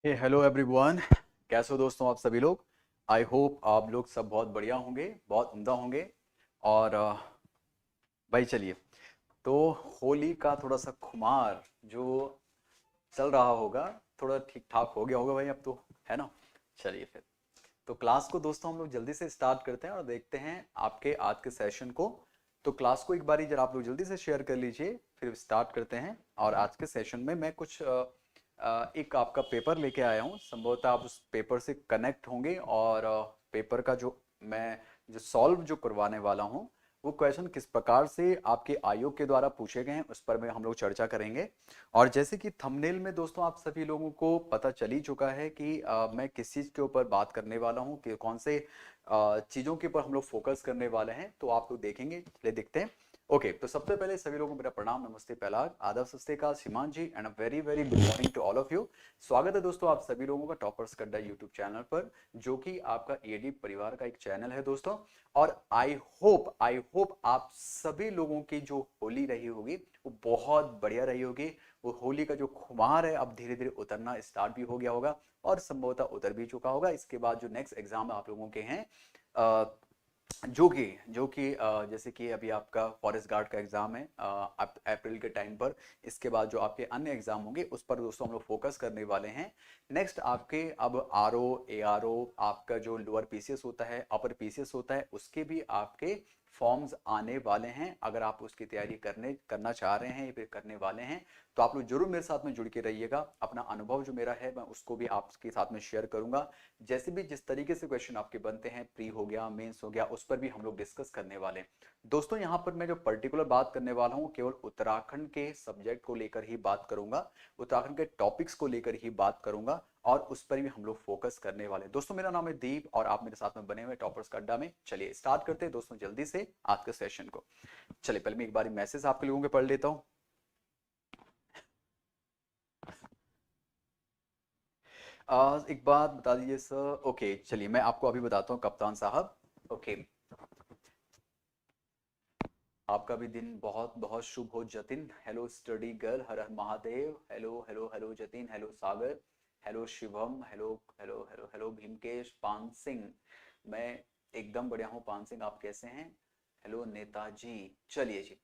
Hello everyone. कैसे हो दोस्तों आप सभी लोग। आई होप आप लोग सब बहुत बढ़िया होंगे, बहुत उम्दा होंगे। और भाई चलिए, तो होली का थोड़ा सा खुमार जो चल रहा होगा, थोड़ा ठीक ठाक हो गया होगा भाई अब तो, है ना। चलिए फिर, तो क्लास को दोस्तों हम लोग जल्दी से स्टार्ट करते हैं और देखते हैं आपके आज के सेशन को। तो क्लास को एक बारी जरा आप लोग जल्दी से शेयर कर लीजिए, फिर स्टार्ट करते हैं। और आज के सेशन में मैं कुछ एक आपका पेपर लेके आया हूँ। संभवतः आप उस पेपर से कनेक्ट होंगे और पेपर का जो मैं जो सॉल्व जो करवाने वाला हूँ, वो क्वेश्चन किस प्रकार से आपके आयोग के द्वारा पूछे गए हैं उस पर में हम लोग चर्चा करेंगे। और जैसे कि थंबनेल में दोस्तों आप सभी लोगों को पता चल ही चुका है कि मैं किस चीज़ के ऊपर बात करने वाला हूँ, कि कौन से चीज़ों के ऊपर हम लोग फोकस करने वाले हैं, तो आप लोग देखेंगे। चलिए देखते हैं। ओके, तो सबसे पहले सभी लोगों को मेरा प्रणाम, नमस्ते, पहला आदाब, सत श्री अकाल, श्रीमान ji, and a very very good morning to all of you. स्वागत है दोस्तों आप सभी लोगों का टॉपर्स अड्डा यूट्यूब चैनल पर, जो कि आपका ईडी परिवार का एक चैनल है दोस्तों। और आई होप आप सभी लोगों की जो होली रही होगी वो बहुत बढ़िया रही होगी। वो होली का जो खुमार है अब धीरे धीरे उतरना स्टार्ट भी हो गया होगा और संभवतः उतर भी चुका होगा। इसके बाद जो नेक्स्ट एग्जाम आप लोगों के हैं, जो कि जैसे कि अभी आपका फॉरेस्ट गार्ड का एग्जाम है अप्रैल के टाइम पर। इसके बाद जो आपके अन्य एग्जाम होंगे उस पर दोस्तों हम लोग फोकस करने वाले हैं। नेक्स्ट आपके अब आर ओ ए आर ओ, आपका जो लोअर पीसीएस होता है, अपर पीसीएस होता है, उसके भी आपके फॉर्म्स आने वाले हैं। अगर आप उसकी तैयारी करना चाह रहे हैं या फिर करने वाले हैं, तो आप लोग जरूर मेरे साथ में जुड़ के रहिएगा। अपना अनुभव जो मेरा है मैं उसको भी आपके साथ में शेयर करूंगा। जैसे भी जिस तरीके से क्वेश्चन आपके बनते हैं, प्री हो गया, मेंस हो गया, उस पर भी हम लोग डिस्कस करने वाले हैं दोस्तों। यहाँ पर मैं जो पर्टिकुलर बात करने वाला हूँ केवल उत्तराखंड के सब्जेक्ट को लेकर ही बात करूंगा, उत्तराखंड के टॉपिक्स को लेकर ही बात करूंगा और उस पर भी हम लोग फोकस करने वाले हैं दोस्तों। मेरा नाम है दीप और आप मेरे साथ में बने हुए टॉपर्स का अड्डा में। चलिए स्टार्ट करते हैं दोस्तों जल्दी से आज के सेशन को। चलिए पहले मैं एक बार मैसेज आपके लोगों के पढ़ लेता हूँ। एक बात बता दीजिए सर। ओके चलिए मैं आपको अभी बताता हूँ कप्तान साहब। ओके, आपका भी दिन बहुत बहुत शुभ हो Jatin. Hello study girl, Har Har Mahadev. Hello hello hello Jatin, hello Sagar, hello Shivam, hello hello hello hello Bhimkesh, Paan Singh. मैं एकदम बढ़िया हूँ पान सिंह, आप कैसे हैं? हेलो नेताजी। चलिए जी,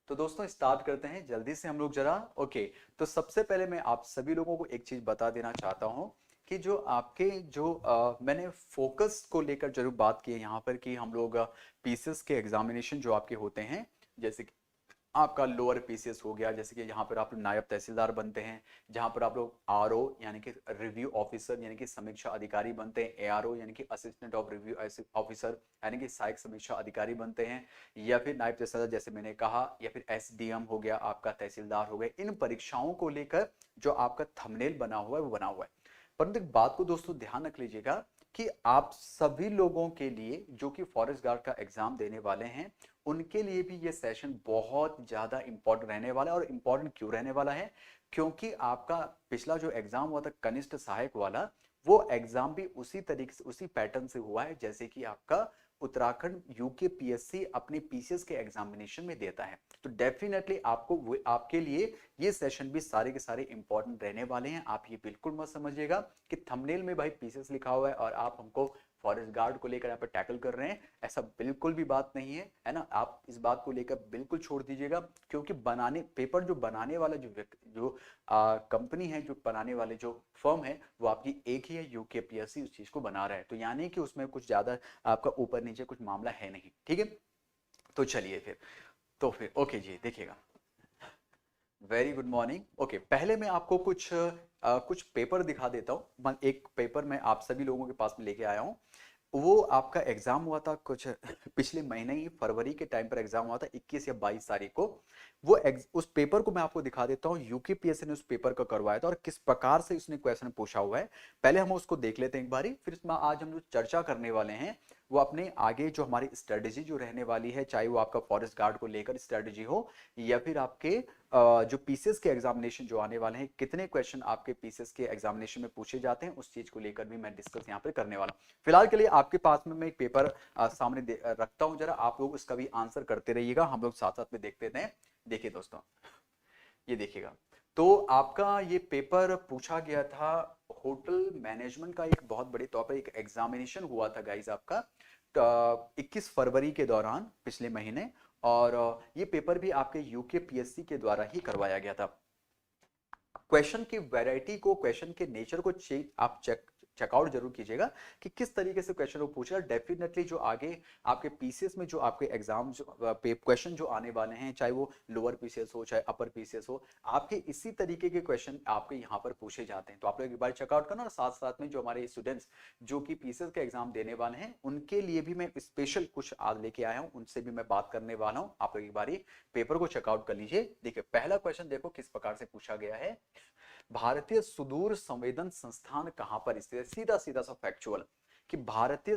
तो दोस्तों स्टार्ट करते हैं जल्दी से हम लोग जरा। ओके, तो सबसे पहले मैं आप सभी लोगों को एक चीज बता देना चाहता हूँ कि जो आपके जो मैंने फोकस को लेकर जरूर बात की है यहाँ पर, कि हम लोग पीसेस के एग्जामिनेशन जो आपके होते हैं, जैसे कि आपका लोअर पीसीएस हो गया, जैसे कि यहाँ पर आप नायब तहसीलदार बनते हैं, जहाँ पर आप लोग आरओ यानी कि रिव्यू ऑफिसर यानी कि समीक्षा अधिकारी बनते हैं, एआरओ यानी कि असिस्टेंट ऑफ रिव्यू ऑफिसर यानी कि सहायक समीक्षा अधिकारी बनते हैं, या फिर नायब तहसीलदार जैसे मैंने कहा, या फिर एसडीएम हो गया, आपका तहसीलदार हो गए। इन परीक्षाओं को लेकर जो आपका थंबनेल बना हुआ है वो बना हुआ है। परंतु एक बात को दोस्तों ध्यान रख लीजिएगा कि आप सभी लोगों के लिए जो कि फॉरेस्ट गार्ड का एग्जाम देने वाले हैं, उनके लिए भी ये सेशन बहुत ज़्यादा इंपॉर्टेंट रहने वाला है। और इंपॉर्टेंट क्यों रहने वाला है? क्योंकि आपका पिछला जो एग्जाम हुआ था कनिष्ठ सहायक वाला, वो एग्जाम भी उसी तरीके से उसी पैटर्न से हुआ है जैसे कि आपका उत्तराखंड यूकेपीएससी अपने पीसीएस के एग्जामिनेशन में देता है। तो डेफिनेटली आपको आपके लिए ये सेशन भी सारे के सारे इंपॉर्टेंट रहने वाले हैं। आप ये बिल्कुल मत समझिएगा कि थंबनेल में भाई पीसीएस लिखा हुआ है और आप हमको फॉरेस्ट गार्ड को लेकर यहाँ पर टैकल कर रहे हैं, ऐसा बिल्कुल भी बात नहीं है ना। आप इस बात को लेकर बिल्कुल छोड़ दीजिएगा, क्योंकि बनाने पेपर जो बनाने वाला जो कंपनी है, जो बनाने वाले जो फर्म है, वो आपकी एक ही है, यूकेपीएससी उस चीज को बना रहा है। तो यानी कि उसमें कुछ ज्यादा आपका ऊपर नीचे कुछ मामला है नहीं, ठीक है। तो चलिए फिर, तो फिर ओके जी देखिएगा। Very good morning. ओके, पहले मैं आपको कुछ पेपर दिखा देता हूँ। एक पेपर मैं आप सभी लोगों के पास में लेके आया हूँ। वो आपका एग्जाम हुआ था कुछ पिछले महीने ही, फरवरी के टाइम पर एग्जाम हुआ था 21 या 22 तारीख को। उस पेपर को मैं आपको दिखा देता हूँ। यूकेपीएससी ने उस पेपर को करवाया था और किस प्रकार से उसने क्वेश्चन पूछा हुआ है, पहले हम उसको देख लेते हैं एक बारी। फिर इसमें आज हम जो चर्चा करने वाले हैं वो अपने आगे जो हमारी स्ट्रेटेजी जो रहने वाली है, चाहे वो आपका फॉरेस्ट गार्ड को लेकर स्ट्रेटेजी हो, या फिर आपके जो पीसीएस के एग्जामिनेशन जो आने वाले हैं, कितने क्वेश्चन आपके पीसीएस के एग्जामिनेशन में पूछे जाते हैं, उस चीज को लेकर भी मैं डिस्कस यहाँ पे करने वाला हूँ। फिलहाल के लिए आपके पास में मैं एक पेपर सामने रखता हूँ, जरा आप लोग उसका भी आंसर करते रहिएगा, हम लोग साथ साथ में देखते हैं। देखिए दोस्तों, ये देखिएगा। तो आपका ये पेपर पूछा गया था, होटल मैनेजमेंट का एक बहुत बड़े तौर पर एक एग्जामिनेशन हुआ था गाइस आपका 21 फरवरी के दौरान पिछले महीने। और ये पेपर भी आपके यूके पीएससी के द्वारा ही करवाया गया था। क्वेश्चन की वैरायटी को, क्वेश्चन के नेचर को आप चेकआउट जरूर कीजिएगा कि किस तरीके से क्वेश्चन वो पूछ रहा है। डेफिनेटली जो आगे आपके पीसीएस में जो आपके एग्जाम क्वेश्चन जो आने वाले हैं, चाहे वो लोअर पीसीएस हो चाहे अपर पीसीएस हो, आपके इसी तरीके के क्वेश्चन आपके यहाँ पर पूछे जाते हैं। तो आप लोग एक बार चेकआउट करना, और साथ साथ में जो हमारे स्टूडेंट्स जो कि पीसीएस का एग्जाम देने वाले हैं उनके लिए भी मैं स्पेशल कुछ आज लेके आया हूँ, उनसे भी मैं बात करने वाला हूँ। आप लोग एक बार पेपर को चेकआउट कर लीजिए। देखिए पहला क्वेश्चन देखो किस प्रकार से पूछा गया है। भारतीय सुदूर संवेदन संस्थान कहां पर स्थित है? सीधा सीधा सा फैक्चुअल कि भारतीय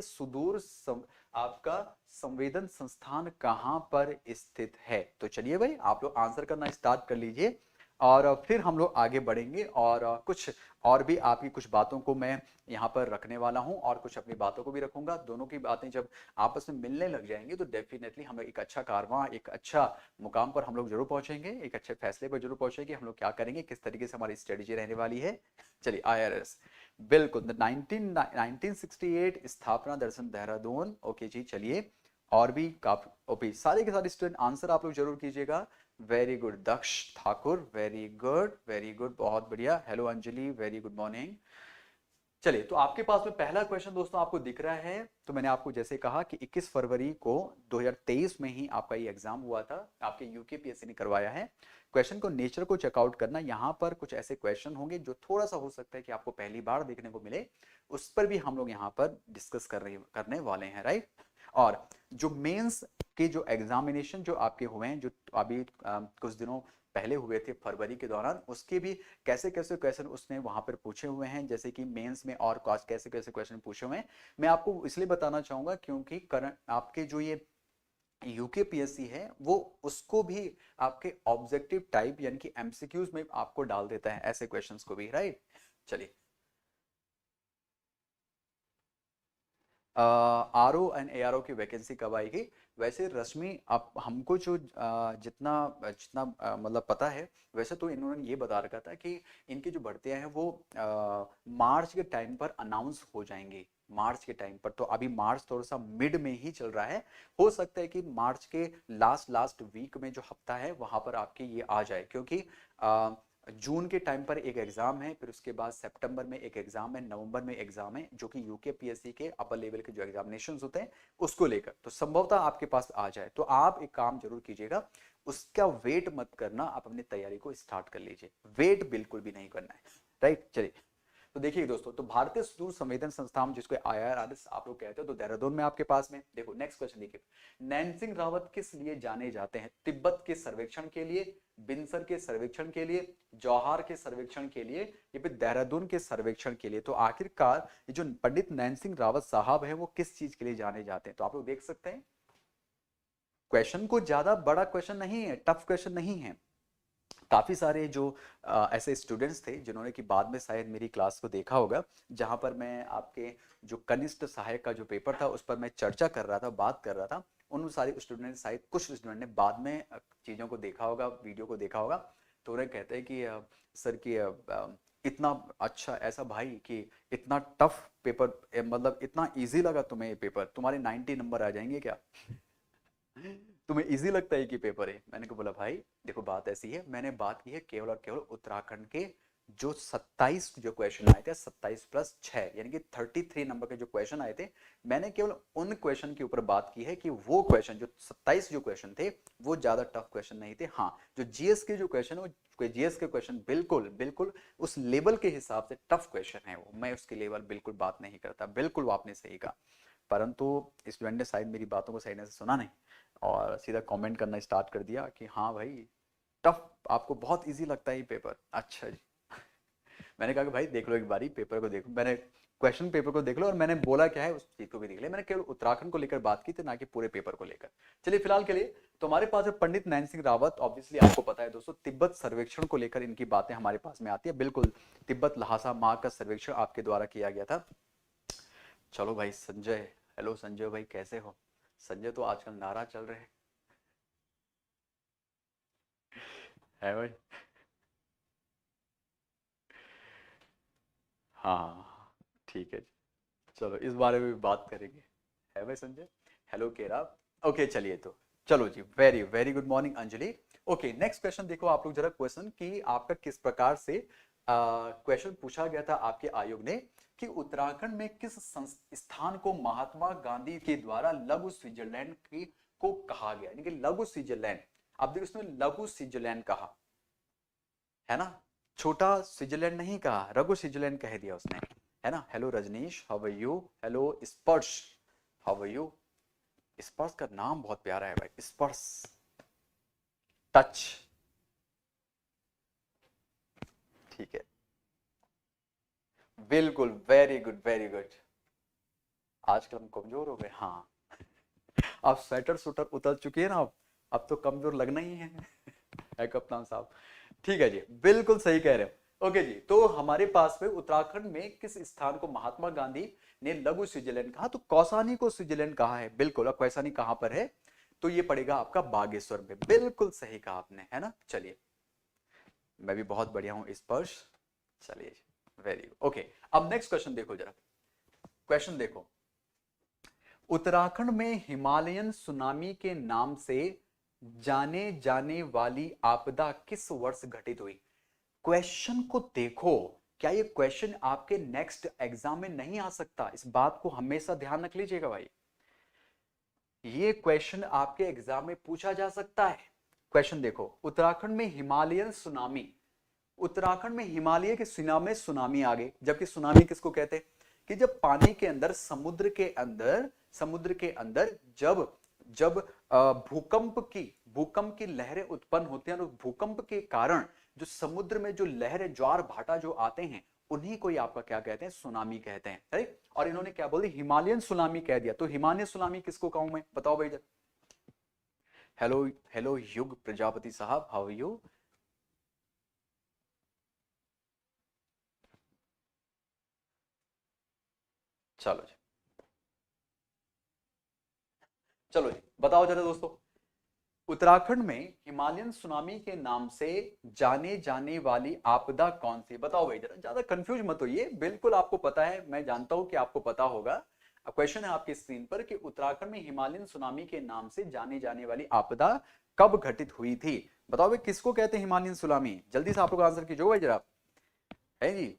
आपका संवेदन संस्थान कहां पर स्थित है। तो चलिए भाई आप लोग आंसर करना स्टार्ट कर लीजिए, और फिर हम लोग आगे बढ़ेंगे। और कुछ और भी आपकी कुछ बातों को मैं यहाँ पर रखने वाला हूँ, और कुछ अपनी बातों को भी रखूंगा। दोनों की बातें जब आपस में मिलने लग जाएंगी तो डेफिनेटली हम एक अच्छा कारवां, एक अच्छा मुकाम पर हम लोग जरूर पहुंचेंगे, एक अच्छे फैसले पर जरूर पहुंचेंगे। हम लोग क्या करेंगे, किस तरीके से हमारी स्ट्रेटेजी रहने वाली है। चलिए आईआरएस बिल्कुल 1968 स्थापना दर्शन देहरादून। ओके जी चलिए, और भी काफी ओके सारे के सारे स्टूडेंट आंसर आप लोग जरूर कीजिएगा। वेरी गुड दक्ष ठाकुर, वेरी गुड बहुत बढ़िया। Hello Anjali, very good morning. चलिए तो आपके पास में पहला क्वेश्चन दोस्तों आपको दिख रहा है। तो मैंने आपको जैसे कहा कि 21 फरवरी को 2023 में ही आपका ये एग्जाम हुआ था, आपके यूके पीएससी ने करवाया है। क्वेश्चन को नेचर को चेकआउट करना, यहाँ पर कुछ ऐसे क्वेश्चन होंगे जो थोड़ा सा हो सकता है कि आपको पहली बार देखने को मिले, उस पर भी हम लोग यहाँ पर डिस्कस करने वाले हैं, राइट। और जो मेंस के जो एग्जामिनेशन जो आपके हुए हैं, जो अभी कुछ दिनों पहले हुए थे फरवरी के दौरान, उसके भी कैसे कैसे क्वेश्चन उसने वहां पर पूछे हुए हैं, जैसे कि मेंस में और कैसे कैसे क्वेश्चन पूछे हुए हैं। मैं आपको इसलिए बताना चाहूंगा क्योंकि करंट आपके जो ये यूके पीएससी है वो उसको भी आपके ऑब्जेक्टिव टाइप यानी कि एमसीक्यूज में आपको डाल देता है ऐसे क्वेश्चंस को भी, राइट। चलिए R O and A R O की वैकेंसी कब आएगी? वैसे रश्मि आप हमको जो जितना जितना मतलब पता है, वैसे तो इन्होंने ये बता रखा था कि इनकी जो भर्तियां हैं वो मार्च के टाइम पर अनाउंस हो जाएंगी। मार्च के टाइम पर, तो अभी मार्च थोड़ा सा मिड में ही चल रहा है। हो सकता है कि मार्च के लास्ट वीक में जो हफ्ता है वहां पर आपकी ये आ जाए, क्योंकि जून के टाइम पर एक एग्जाम है, फिर उसके बाद सितंबर में एक एग्जाम है, नवंबर में एग्जाम है, जो कि यूके पीएससी के अपर लेवल के जो एग्जामिनेशन होते हैं उसको लेकर, तो संभवतः आपके पास आ जाए। तो आप एक काम जरूर कीजिएगा, उसका वेट मत करना, आप अपनी तैयारी को स्टार्ट कर लीजिए। वेट बिल्कुल भी नहीं करना है, राइट। चलिए तो देखिए दोस्तों, तो भारतीय सुदूर संवेदन संस्थान जिसको आईआरआरएस आप लोग कहते हो, तो देहरादून में आपके पास में। देखो नेक्स्ट क्वेश्चन देखिए, नैनसिंग रावत किस लिए जाने जाते हैं? तिब्बत के सर्वेक्षण के लिए, बिनसर के सर्वेक्षण के लिए, जौहार के सर्वेक्षण के लिए, या फिर देहरादून के सर्वेक्षण के लिए? तो आखिरकार ये जो पंडित नैनसिंह रावत साहब है वो किस चीज के लिए जाने जाते हैं? तो आप लोग देख सकते हैं क्वेश्चन को ज्यादा बड़ा क्वेश्चन नहीं है, टफ क्वेश्चन नहीं है। काफी सारे जो ऐसे स्टूडेंट्स थे जिन्होंने कि बाद में शायद मेरी क्लास को देखा होगा, जहां पर मैं आपके जो कनिष्ठ सहायक का जो पेपर था उस पर मैं चर्चा कर रहा था, बात कर रहा था। उन सारे स्टूडेंट शायद कुछ स्टूडेंट ने बाद में चीज़ों को देखा होगा, वीडियो को देखा होगा, तो उन्हें कहते हैं कि सर कि इतना अच्छा ऐसा भाई कि इतना टफ पेपर, मतलब इतना इजी लगा तुम्हें ये पेपर, तुम्हारे 90 नंबर आ जाएंगे क्या? तुम्हें इजी लगता है कि पेपर है? मैंने को बोला भाई देखो बात ऐसी है, मैंने बात की है केवल और केवल उत्तराखंड के जो 27 जो क्वेश्चन आए थे, 27 प्लस 6 यानी कि 33 नंबर के जो क्वेश्चन आए थे, मैंने केवल उन क्वेश्चन के ऊपर बात की है कि वो क्वेश्चन जो 27 जो क्वेश्चन थे वो ज्यादा टफ क्वेश्चन नहीं थे। हाँ, जो जीएस के जो क्वेश्चन है वो जीएस के क्वेश्चन बिल्कुल बिल्कुल उस लेवल के हिसाब से टफ क्वेश्चन है, वो मैं उसके लेवल बिल्कुल बात नहीं करता, बिल्कुल वो आपने सही कहा। परंतु स्टूडेंट ने शायद मेरी बातों को सही से सुना नहीं, और सीधा कमेंट करना स्टार्ट कर दिया कि हाँ भाई टफ, आपको बहुत इजी लगता है ये पेपर। अच्छा जी। मैंने कहा कि भाई देख लो एक बारी पेपर को देखो, मैंने क्वेश्चन पेपर को देख लो, और मैंने बोला क्या है उस चीज को भी देख लिया। मैंने केवल उत्तराखंड को लेकर बात की थी, ना कि पूरे पेपर को लेकर। चलिए फिलहाल के लिए तो हमारे पास है पंडित नैन सिंह रावत। ऑब्वियसली आपको पता है दोस्तों, तिब्बत सर्वेक्षण को लेकर इनकी बातें हमारे पास में आती है। बिल्कुल तिब्बत लहासा माँ का सर्वेक्षण आपके द्वारा किया गया था। चलो भाई संजय, हेलो संजय भाई कैसे हो? संजय तो आजकल नारा चल रहे हैं, है भाई। हाँ ठीक है जी, चलो इस बारे में भी बात करेंगे। है भाई संजय, हेलो केरा। ओके चलिए, तो चलो जी, very very good morning Anjali. Okay next question देखो आप लोग जरा, क्वेश्चन कि आपका किस प्रकार से क्वेश्चन पूछा गया था आपके आयोग ने कि उत्तराखंड में किस स्थान को महात्मा गांधी के द्वारा लघु स्विट्जरलैंड की को कहा गया, यानी कि लघु स्विट्जरलैंड। अब देखो इसमें लघु स्विट्जरलैंड कहा है ना, छोटा स्विट्जरलैंड नहीं कहा, रघु स्विट्जरलैंड कह दिया उसने, है ना। Hello Rajneesh, how are you. Hello Sparsh, how are you. Sparsh का नाम बहुत प्यारा है भाई, स्पर्श, टच, ठीक है, बिल्कुल, वेरी गुड वेरी गुड। आजकल हम कमजोर हो गए, हाँ। अब स्वेटर सूटर उतर चुकी है ना, अब तो कमजोर लगना ही है कप्तान साहब। ठीक है जी, बिल्कुल सही कह रहे हो। ओके जी, तो हमारे पास में उत्तराखंड में किस स्थान को महात्मा गांधी ने लघु स्विट्जरलैंड कहा, तो कौसानी को स्विट्जरलैंड कहा है, बिल्कुल। और कौसानी कहां पर है, तो ये पड़ेगा आपका बागेश्वर में, बिल्कुल सही कहा आपने, है ना। चलिए, मैं भी बहुत बढ़िया हूं स्पर्श। चलिए, वेरी गुड। ओके, अब नेक्स्ट क्वेश्चन देखो जरा, क्वेश्चन देखो, उत्तराखंड में हिमालयन सुनामी के नाम से जाने जाने वाली आपदा किस वर्ष घटित हुई। क्वेश्चन को देखो, क्या ये क्वेश्चन आपके नेक्स्ट एग्जाम में नहीं आ सकता, इस बात को हमेशा ध्यान रख लीजिएगा भाई। ये क्वेश्चन आपके एग्जाम में पूछा जा सकता है। क्वेश्चन देखो, उत्तराखंड में हिमालयन सुनामी, उत्तराखंड में हिमालय के सुनामी आ गई, जबकि सुनामी किसको कहते हैं कि जब पानी के अंदर, समुद्र के अंदर जब जब भूकंप की लहरें उत्पन्न होती हैं, और भूकंप के कारण जो समुद्र में जो लहरें, ज्वार भाटा जो आते हैं, उन्हीं को ही आपका क्या कहते हैं, सुनामी कहते हैं, राइट। और इन्होंने क्या बोल दिया, हिमालयन सुनामी कह दिया, तो हिमालयन सुनामी किसको कहूं मैं, बताओ भाई। हेलो हेलो युग प्रजापति साहब, हाउ आर यू। चलो जी, चलो जी, बताओ जरा दोस्तों, उत्तराखंड में हिमालयन सुनामी के नाम से जाने जाने वाली आपदा कौन सी, बताओ भाई जरा, ज्यादा कंफ्यूज मत होइए, बिल्कुल आपको पता है, मैं जानता हूं कि आपको पता होगा। अब क्वेश्चन है आपकी स्क्रीन पर कि उत्तराखंड में हिमालयन सुनामी के नाम से जाने जाने वाली आपदा कब घटित हुई थी, बताओ भाई किसको कहते हैं हिमालयन सुनामी, जल्दी से आप लोग आंसर कीजिए भाई जरा, है जी।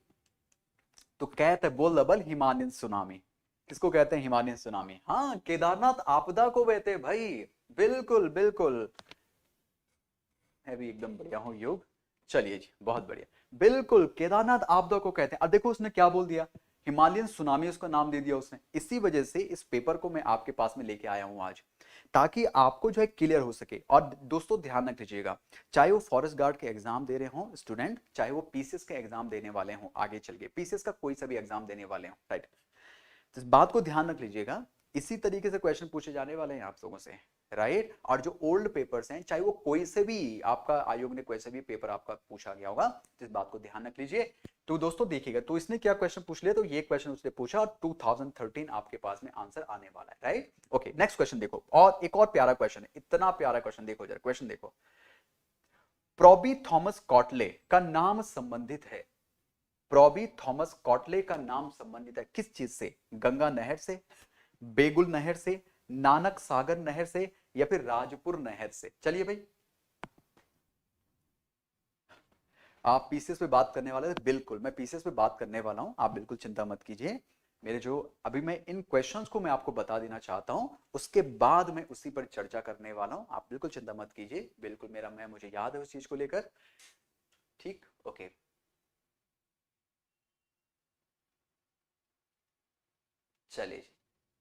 तो कहते बोल डबल हिमालयन सुनामी, किसको कहते हैं हिमालयन सुनामी, हाँ केदारनाथ आपदा को कहते हैं भाई, बिल्कुल बिल्कुल, मैं भी एकदम बढ़िया हूँ योग। चलिए जी, बहुत बढ़िया, बिल्कुल केदारनाथ आपदा को कहते हैं। अब देखो उसने क्या बोल दिया, हिमालयन सुनामी उसका नाम दे दिया उसने, इसी वजह से इस पेपर को मैं आपके पास में लेके आया हूं आज, ताकि आपको जो है क्लियर हो सके। और दोस्तों ध्यान रख लीजिएगा, चाहे वो फॉरेस्ट गार्ड के एग्जाम दे रहे हो स्टूडेंट, चाहे वो पीसीएस के एग्जाम देने वाले हो, आगे चल के पीसीएस का कोई सा भी एग्जाम देने वाले हो, राइट, तो इस बात को ध्यान रख लीजिएगा, इसी तरीके से क्वेश्चन पूछे जाने वाले हैं आप लोगों से, राइट। और जो ओल्ड पेपर्स हैं, चाहे वो कोई से भी आपका आयोग ने कोई से भी पेपर आपका पूछा गया होगा, तो इस बात को ध्यान रख लीजिए। तो दोस्तों देखिएगा, तो इसने क्या क्वेश्चन पूछ लिया, तो ये क्वेश्चन उसने पूछा और 2013 आपके पास में आंसर आने वाला है, राइट। ओके नेक्स्ट क्वेश्चन देखो, और एक और प्यारा क्वेश्चन है, इतना प्यारा क्वेश्चन देखो जरा, क्वेश्चन देखो, प्रॉबी थॉमस कॉटले का नाम संबंधित है, प्रॉबी थॉमस कॉटले का नाम संबंधित है किस चीज से, गंगा नहर से, बेगुल नहर से, नानक सागर नहर से, या फिर राजपुर नहर से। चलिए भाई, आप पीसीएस पे बात करने वाले थे, बिल्कुल मैं पीसीएस पे बात करने वाला हूं, आप बिल्कुल चिंता मत कीजिए। मेरे जो अभी मैं इन क्वेश्चंस को मैं आपको बता देना चाहता हूं, उसके बाद मैं उसी पर चर्चा करने वाला हूं, आप बिल्कुल चिंता मत कीजिए, बिल्कुल मेरा मैं मुझे याद है उस चीज को लेकर, ठीक। ओके, चलिए,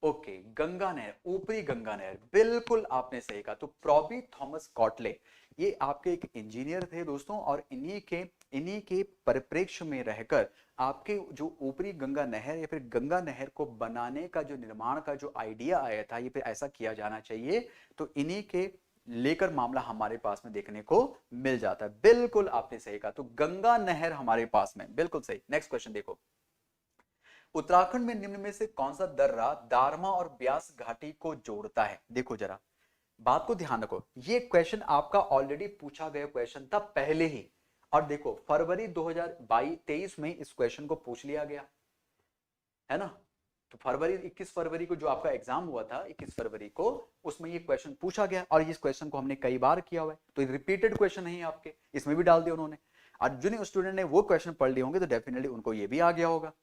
ओके, गंगा नहर, ऊपरी गंगा नहर, बिल्कुल आपने सही कहा। तो प्रॉबी थॉमस कॉटले ये आपके एक इंजीनियर थे दोस्तों, और इन्हीं के परिप्रेक्ष्य में रहकर आपके जो ऊपरी गंगा नहर या फिर गंगा नहर को बनाने का जो निर्माण का जो आइडिया आया था, ये फिर ऐसा किया जाना चाहिए, तो इन्हीं के लेकर मामला हमारे पास में देखने को मिल जाता है, बिल्कुल आपने सही कहा। तो गंगा नहर हमारे पास में, बिल्कुल सही। नेक्स्ट क्वेश्चन देखो, उत्तराखंड में निम्न में से कौन सा दर्रा दारमा और ब्यास घाटी को जोड़ता है, देखो जरा, बात को ध्यान रखो, ये क्वेश्चन आपका ऑलरेडी पूछा गया क्वेश्चन था पहले ही, और देखो फरवरी 2023 में इस क्वेश्चन को पूछ लिया गया है ना। तो फरवरी 21 फरवरी को जो आपका एग्जाम हुआ था 21 फरवरी को, उसमें ये क्वेश्चन पूछा गया और इस क्वेश्चन को हमने कई बार किया हुआ है, तो रिपीटेड क्वेश्चन है आपके, इसमें भी डाल दिया उन्होंने। और जिन स्टूडेंट ने वो क्वेश्चन पढ़ लिए होंगे तो डेफिनेटली उनको ये भी आ गया होगा,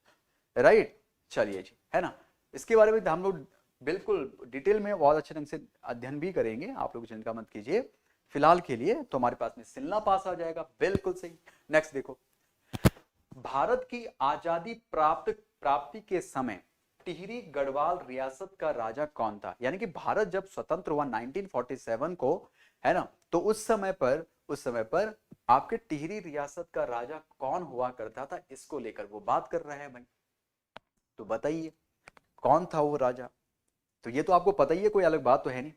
राइट। चलिए जी, है ना। इसके बारे में हम लोग बिल्कुल डिटेल में बहुत अच्छे ढंग से अध्ययन भी करेंगे, आप लोग चिंता मत कीजिए। फिलहाल के लिए तो हमारे पास में सिलना पास आ जाएगा, बिल्कुल सही। नेक्स्ट देखो, भारत की आजादी प्राप्ति के समय टिहरी गढ़वाल रियासत का राजा कौन था? यानी कि भारत जब स्वतंत्र हुआ 1947 को, है ना, तो उस समय पर आपके टिहरी रियासत का राजा कौन हुआ करता था, इसको लेकर वो बात कर रहे हैं भाई। तो बताइए कौन था वो राजा? तो ये तो आपको पता ही है, कोई अलग बात तो है नहीं,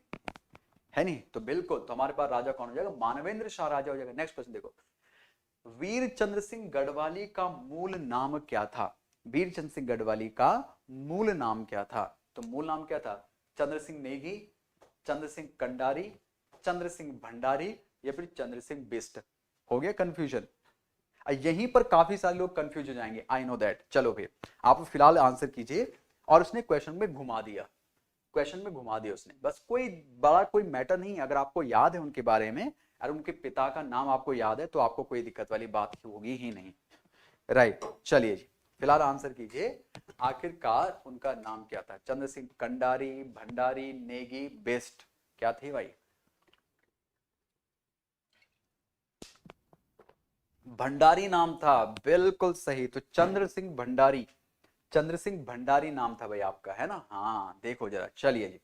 है नहीं। तो बिल्कुल, तो हमारे पास राजा कौन हो जाएगा? मानवेंद्र शाह राजा हो जाएगा। नेक्स्ट क्वेश्चन देखो, वीर चंद्र सिंह गढ़वाली का मूल नाम क्या था? वीर चंद्र सिंह गढ़वाली का मूल नाम क्या था? तो मूल नाम क्या था? चंद्र सिंह नेगी, चंद्र सिंह कंडारी, चंद्र सिंह भंडारी, या फिर चंद्र सिंह बिष्ट? हो गया कंफ्यूजन? यहीं पर काफी सारे लोग कंफ्यूज हो जाएंगे, आई नो दैट। चलो फिर आप फिलहाल आंसर कीजिए। और उसने क्वेश्चन में घुमा दिया, उसने, बस कोई बड़ा कोई मैटर नहीं। अगर आपको याद है उनके बारे में, और उनके पिता का नाम आपको याद है, तो आपको कोई दिक्कत वाली बात होगी ही नहीं, राइट। चलिए जी, फिलहाल आंसर कीजिए, आखिरकार उनका नाम क्या था? चंद्र सिंह कंडारी, भंडारी, नेगी, बिष्ट, क्या थे भाई? भंडारी नाम था, बिल्कुल सही। तो चंद्र सिंह भंडारी, नाम था भाई आपका, है ना। हाँ देखो जरा, चलिए जी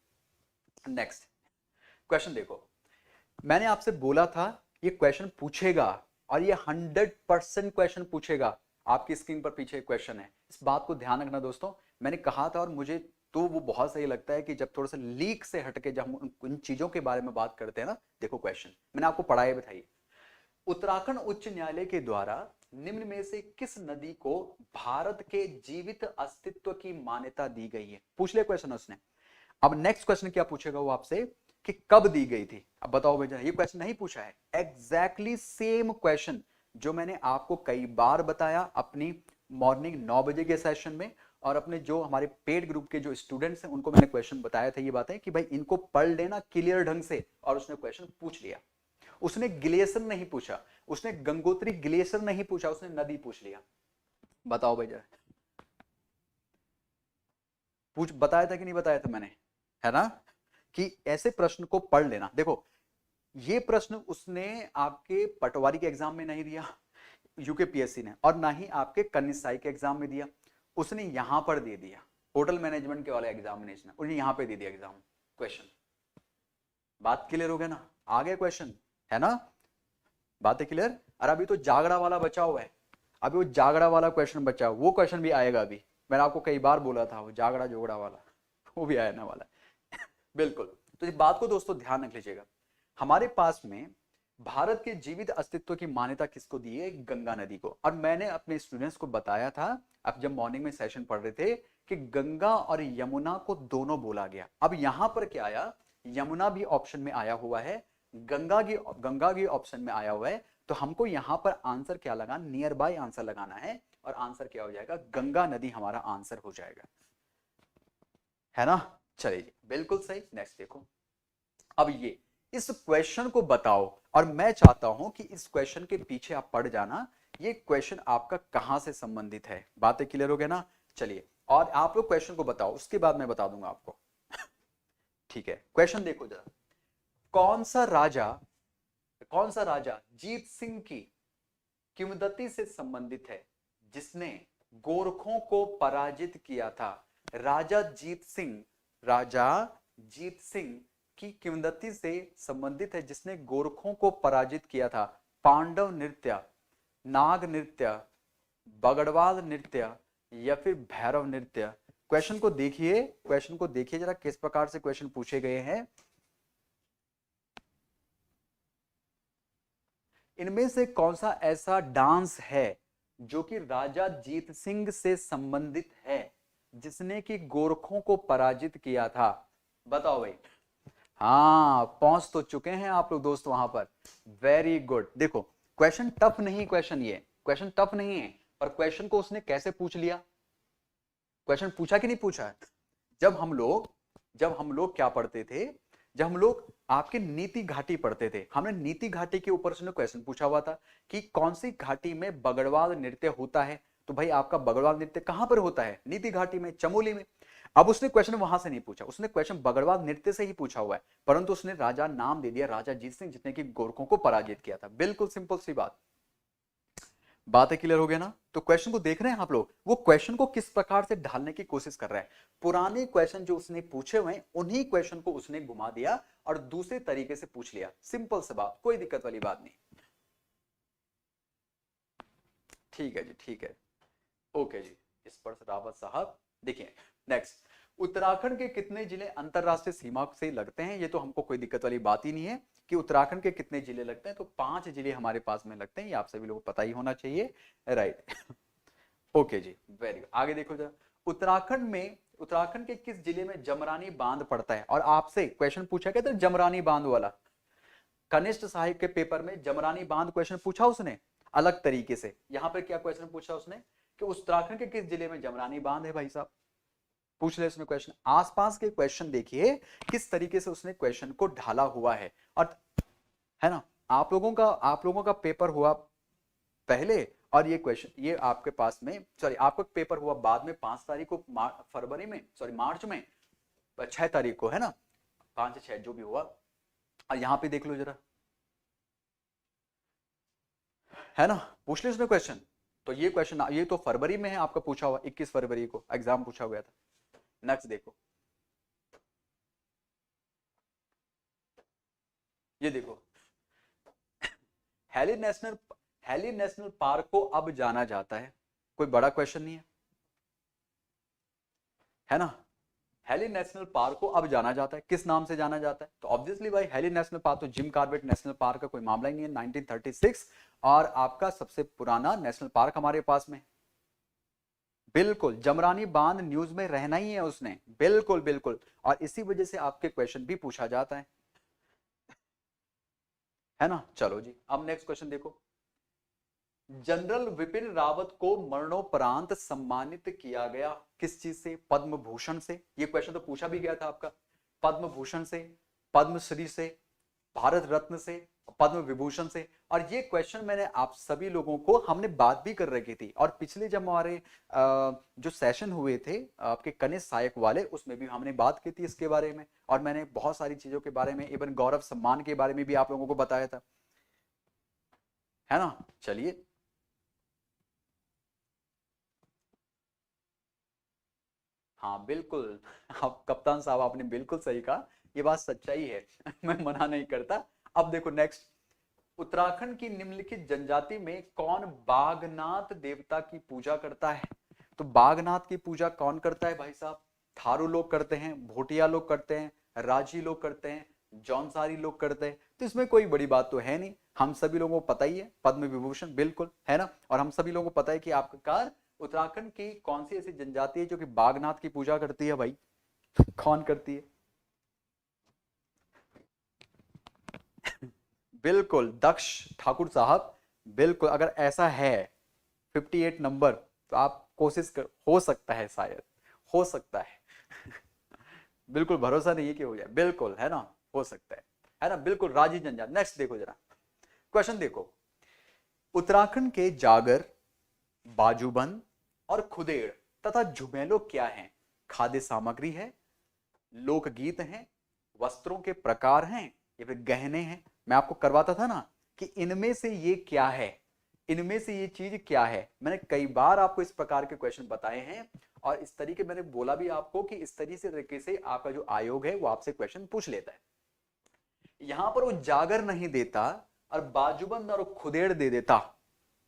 नेक्स्ट क्वेश्चन देखो। मैंने आपसे बोला था ये क्वेश्चन पूछेगा, और ये 100% क्वेश्चन पूछेगा। आपकी स्क्रीन पर पीछे क्वेश्चन है, इस बात को ध्यान रखना दोस्तों। मैंने कहा था, और मुझे तो वो बहुत सही लगता है कि जब थोड़ा सा लीक से हटके जब हम उन चीजों के बारे में बात करते हैं ना। देखो क्वेश्चन मैंने आपको पढ़ाया, बताइए, उत्तराखंड उच्च न्यायालय के द्वारा निम्न में से किस नदी को भारत के जीवित अस्तित्व की मान्यता दी गई है? पूछ लिया क्वेश्चन उसने। अब नेक्स्ट क्वेश्चन क्या पूछेगा वो आपसे, कि कब दी गई थी? अब बताओ भैया, ये क्वेश्चन नहीं पूछा है, एग्जैक्टली सेम क्वेश्चन जो मैंने आपको कई बार बताया अपनी मॉर्निंग 9 बजे के सेशन में, और अपने जो हमारे पेड ग्रुप के जो स्टूडेंट्स हैं उनको मैंने क्वेश्चन बताया था ये बातें, कि भाई इनको पढ़ लेना क्लियर ढंग से। और उसने क्वेश्चन पूछ लिया। उसने ग्लेशियर नहीं पूछा, उसने गंगोत्री ग्लेशियर नहीं पूछा, उसने नदी पूछ लिया। बताओ भाई जरा, बताया था कि नहीं बताया था मैंने, है ना, कि ऐसे प्रश्न को पढ़ लेना। देखो ये प्रश्न उसने आपके पटवारी के एग्जाम में नहीं दिया यूकेपीएससी ने, और ना ही आपके कन्यासाई के एग्जाम में दिया, उसने यहां पर दे दिया होटल मैनेजमेंट के वाले एग्जामिनेशन, उसने यहां पे दे दिया एग्जाम क्वेश्चन। बात क्लियर हो गया ना? आ गया क्वेश्चन, है ना, बात है क्लियर। और अभी तो जागड़ा वाला बचा हुआ है, अभी वो जागड़ा वाला क्वेश्चन बचा हुआ, वो क्वेश्चन भी आएगा अभी। मैंने आपको कई बार बोला था वो जागड़ा जोगड़ा वाला, वो भी आने वाला है बिल्कुल। तो इस बात को दोस्तों ध्यान रख लीजिएगा। हमारे पास में भारत के जीवित अस्तित्व की मान्यता किसको दी है? गंगा नदी को। और मैंने अपने स्टूडेंट्स को बताया था, अब जब मॉर्निंग में सेशन पढ़ रहे थे, कि गंगा और यमुना को दोनों बोला गया। अब यहां पर क्या आया, यमुना भी ऑप्शन में आया हुआ है, गंगा की ऑप्शन में आया हुआ है। तो हमको यहां पर आंसर क्या लगाना, नियर बाय आंसर लगाना है, और आंसर क्या हो जाएगा? गंगा नदी हमारा आंसर हो जाएगा, है ना। चलिए बिल्कुल सही। नेक्स्ट देखो, अब ये इस क्वेश्चन को बताओ, और मैं चाहता हूं कि इस क्वेश्चन के पीछे आप पढ़ जाना, ये क्वेश्चन आपका कहां से संबंधित है। बातें क्लियर हो गया ना? चलिए, और आप लोग क्वेश्चन को बताओ, उसके बाद मैं बता दूंगा आपको ठीक है। क्वेश्चन देखो जरा, कौन सा राजा जीत सिंह की किंवदंती से संबंधित है जिसने गोरखों को पराजित किया था? राजा जीत सिंह की किंवदंती से संबंधित है जिसने गोरखों को पराजित किया था। पांडव नृत्य, नाग नृत्य, बगड़वाल नृत्य, या फिर भैरव नृत्य? क्वेश्चन को देखिए जरा, किस प्रकार से क्वेश्चन पूछे गए हैं। इनमें से कौन सा ऐसा डांस है जो कि राजा जीत सिंह से संबंधित है जिसने कि गोरखों को पराजित किया था? बताओ भाई। हाँ, पहुंच तो चुके हैं आप लोग दोस्त वहां पर, वेरी गुड। देखो क्वेश्चन टफ नहीं, क्वेश्चन टफ नहीं है, पर क्वेश्चन को उसने कैसे पूछ लिया, क्वेश्चन पूछा कि नहीं पूछा। जब हम लोग क्या पढ़ते थे, जब हम लोग आपके नीति घाटी पढ़ते थे, हमने नीति घाटी के ऊपर से क्वेश्चन पूछा हुआ था कि कौन सी घाटी में बगड़वाल नृत्य होता है। तो भाई आपका बगड़वाल नृत्य कहां पर होता है, नीति घाटी में, चमोली में। अब उसने क्वेश्चन वहां से नहीं पूछा, उसने क्वेश्चन बगड़वाल नृत्य से ही पूछा हुआ है, परंतु उसने राजा नाम दे दिया, राजा जीत सिंह, जिसने कि गोरखों को पराजित किया था। बिल्कुल सिंपल सी बात है, क्लियर हो गया ना। तो क्वेश्चन को देख रहे हैं आप लोग, वो क्वेश्चन को किस प्रकार से ढालने की कोशिश कर रहा है। पुराने क्वेश्चन जो उसने पूछे हुए हैं उन्हीं क्वेश्चन को उसने घुमा दिया और दूसरे तरीके से पूछ लिया। सिंपल सी बात, कोई दिक्कत वाली बात नहीं। ठीक है जी, ठीक है, ओके जी। स्पर्श रावत साहब, देखिए नेक्स्ट, उत्तराखंड के कितने जिले अंतरराष्ट्रीय सीमा से लगते हैं। ये तो हमको कोई दिक्कत वाली बात ही नहीं है कि उत्तराखंड के कितने जिले लगते हैं, तो 5 जिले हमारे पास में लगते हैं, ये आप सभी लोगों को पता ही होना चाहिए, राइट। ओके जी, वेरी गुड। आगे देखो जरा, उत्तराखंड के किस जिले में जमरानी बांध पड़ता है। और आपसे क्वेश्चन पूछा गया था जमरानी बांध वाला, कनिष्ठ साहिब के पेपर में जमरानी बांध क्वेश्चन पूछा उसने अलग तरीके से। यहां पर क्या क्वेश्चन पूछा उसने कि उत्तराखंड के किस जिले में जमरानी बांध है। भाई साहब पूछ ले उसने क्वेश्चन। आसपास के क्वेश्चन देखिए किस तरीके से उसने क्वेश्चन को ढाला हुआ है, और है ना, आप लोगों का पेपर हुआ पहले और ये क्वेश्चन ये आपके पास में, सॉरी आपका पेपर हुआ बाद में 5 तारीख को फरवरी में, सॉरी मार्च में 6 तारीख को, है ना, 5 या 6 जो भी हुआ। और यहां पे देख लो जरा, है ना, पूछ ले उसने क्वेश्चन। तो ये क्वेश्चन ये तो फरवरी में है आपका पूछा हुआ, 21 फरवरी को एग्जाम पूछा गया था। नेक्स्ट देखो, ये देखो, हेली नेशनल पार्क को अब जाना जाता है, कोई बड़ा क्वेश्चन नहीं है ना। हेली नेशनल पार्क को अब जाना जाता है, किस नाम से जाना जाता है। तो ऑब्वियसली भाई हेली नेशनल पार्क तो जिम कॉर्बेट नेशनल पार्क का कोई मामला ही नहीं है, 1936 और आपका सबसे पुराना नेशनल पार्क हमारे पास में। बिल्कुल, जमरानी बांध न्यूज में रहना ही है उसने, बिल्कुल बिल्कुल, और इसी वजह से आपके क्वेश्चन भी पूछा जाता है ना। चलो जी, अब नेक्स्ट क्वेश्चन देखो, जनरल विपिन रावत को मरणोपरांत सम्मानित किया गया किस चीज से, पद्म भूषण से। ये क्वेश्चन तो पूछा भी गया था आपका, पद्म भूषण से, पद्मश्री से, भारत रत्न से, पद्म विभूषण से। और ये क्वेश्चन मैंने आप सभी लोगों को हमने बात भी कर रखी थी, और पिछले जब हमारे जो सेशन हुए थे आपके कनिष्ठ सहायक वाले, उसमें भी हमने बात की थी इसके बारे में, और मैंने बहुत सारी चीजों के बारे में, इवन गौरव सम्मान के बारे में भी आप लोगों को बताया था, है ना। चलिए, हाँ बिल्कुल, आप कप्तान साहब आपने बिल्कुल सही कहा, ये बात सच्चाई है। मैं मना नहीं करता। अब देखो नेक्स्ट, उत्तराखंड की निम्नलिखित जनजाति में कौन बागनाथ देवता की पूजा करता है। तो बागनाथ की पूजा कौन करता है भाई साहब, थारू लोग करते हैं, भोटिया लोग करते हैं, राजी लोग करते हैं, जौनसारी लोग करते हैं। तो इसमें कोई बड़ी बात तो है नहीं, हम सभी लोगों को पता ही है, पद्म विभूषण, बिल्कुल, है ना। और हम सभी लोगों को पता है कि आपका उत्तराखंड की कौन सी ऐसी जनजाति है जो कि बागनाथ की पूजा करती है भाई, कौन करती है। बिल्कुल दक्ष ठाकुर साहब, बिल्कुल, अगर ऐसा है 58 नंबर तो आप कोशिश कर, हो सकता है, शायद हो सकता है। बिल्कुल भरोसा नहीं है कि हो जाए, बिल्कुल, है ना, हो सकता है ना, बिल्कुल राजी जनजाति। नेक्स्ट देखो जरा, क्वेश्चन देखो, उत्तराखंड के जागर, बाजूबंद और खुदेड़ तथा झुमेलो क्या है। खाद्य सामग्री है, लोकगीत हैं, वस्त्रों के प्रकार हैं, या फिर गहने हैं। मैं आपको करवाता था ना कि इनमें से ये क्या है, इनमें से ये चीज क्या है। मैंने कई बार आपको इस प्रकार के क्वेश्चन बताए हैं, और इस तरीके मैंने बोला भी आपको कि इस तरीके से आपका जो आयोग है वो आपसे क्वेश्चन पूछ लेता है। यहां पर वो जागर नहीं देता और बाजूबंद और खुदेड़ दे देता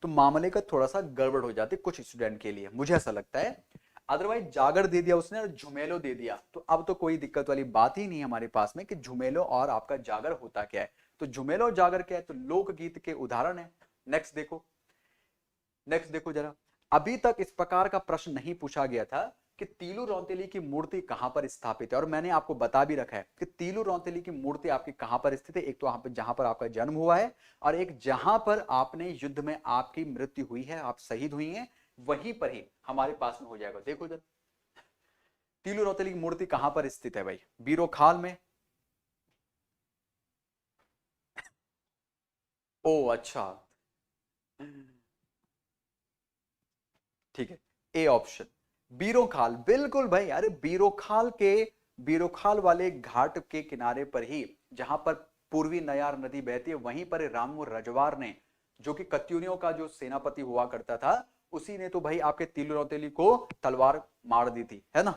तो मामले का थोड़ा सा गड़बड़ हो जाती कुछ स्टूडेंट के लिए, मुझे ऐसा लगता है। अदरवाइज जागर दे दिया उसने और झुमेलो दे दिया तो अब तो कोई दिक्कत वाली बात ही नहीं हमारे पास में कि झुमेलो और आपका जागर होता क्या है। तो झुमेलो और जागर क्या है, तो लोकगीत के उदाहरण है। नेक्स्ट देखो, नेक्स्ट देखो जरा, अभी तक इस प्रकार का प्रश्न नहीं पूछा गया था कि तीलू रौतेली की मूर्ति कहां पर स्थापित है, और मैंने आपको बता भी रखा है कि तीलू रौतेली की मूर्ति आपकी कहां पर स्थित है। एक तो वहां पर जहां पर आपका जन्म हुआ है, और एक जहां पर आपने युद्ध में आपकी मृत्यु हुई है, आप शहीद हुई हैं, वहीं पर ही हमारे पास में हो जाएगा। देखो जरा, तीलू रौतेली की मूर्ति कहां पर स्थित है भाई? बीरोखाल में। ओ अच्छा, ठीक है, ए ऑप्शन बीरोखाल, बिल्कुल भाई। अरे बीरोखाल वाले घाट के किनारे पर ही, जहां पर पूर्वी नयार नदी बहती है, वहीं पर रामू रजवार ने, जो कि कत्यूनियों का जो सेनापति हुआ करता था, उसी ने तो भाई आपके तीलू रौतेली को तलवार मार दी थी, है ना।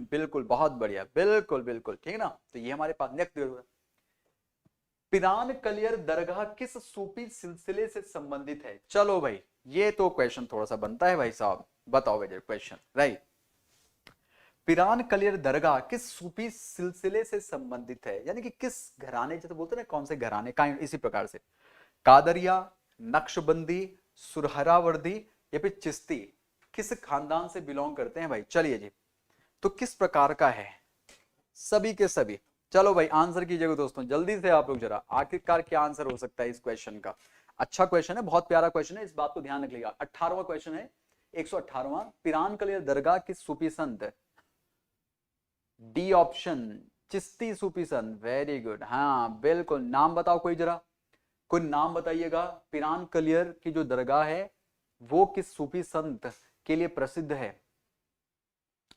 बिल्कुल, बहुत बढ़िया, बिल्कुल बिल्कुल ठीक है ना। तो ये हमारे पास नेक्स्ट, पिरान कलियर दरगाह किस सूफी सिलसिले से संबंधित है? चलो भाई, ये तो क्वेश्चन थोड़ा सा बनता है भाई साहब, बताओ भाई क्वेश्चन, राइट। पिरान कलियर दरगाह किस सूफी सिलसिले से संबंधित है, यानी कि किस घराने, जैसे बोलते हैं ना कौन से घराने का, इसी प्रकार से। कादरिया, नक्शबंदी, सुरहरावर्दी, या फिर चिश्ती, किस खानदान से बिलोंग करते हैं भाई? चलिए जी, तो किस प्रकार का है? सभी के सभी। चलो भाई आंसर कीजिएगा दोस्तों, जल्दी से आप लोग जरा, आखिरकार क्या आंसर हो सकता है इस क्वेश्चन का। अच्छा क्वेश्चन है, बहुत प्यारा क्वेश्चन है, इस बात को ध्यान रखिएगा। 18वां क्वेश्चन है, 118वां, पिरान कलियर दरगाह किस सूफी संत? डी ऑप्शन, चिश्ती सूफी संत, वेरी गुड, हाँ बिल्कुल। नाम बताओ कोई जरा, कोई नाम बताइएगा। पिरान कलियर की जो दरगाह है वो किस सूफी संत के लिए प्रसिद्ध है?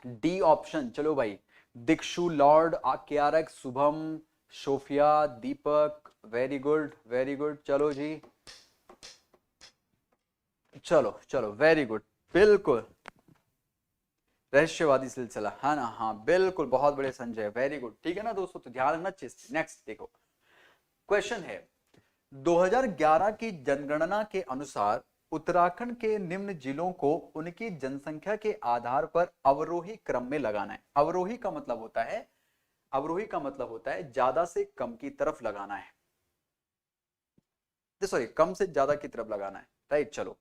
डी ऑप्शन, चलो भाई, दिक्षु, लॉर्ड आक्यारक, शुभम, सोफिया, दीपक, वेरी गुड वेरी गुड, चलो जी, चलो चलो, वेरी गुड, बिल्कुल, रहस्यवादी सिलसिला है ना, हाँ बिल्कुल, बहुत बड़े संजय, वेरी गुड, ठीक है ना दोस्तों। तो ध्यान रखना। नेक्स्ट देखो, क्वेश्चन है, 2011 की जनगणना के अनुसार उत्तराखंड के निम्न जिलों को उनकी जनसंख्या के आधार पर अवरोही क्रम में लगाना है। अवरोही का मतलब होता है, अवरोही का मतलब होता है ज्यादा से कम की तरफ लगाना है, सॉरी कम से ज्यादा की तरफ लगाना है, राइट। चलो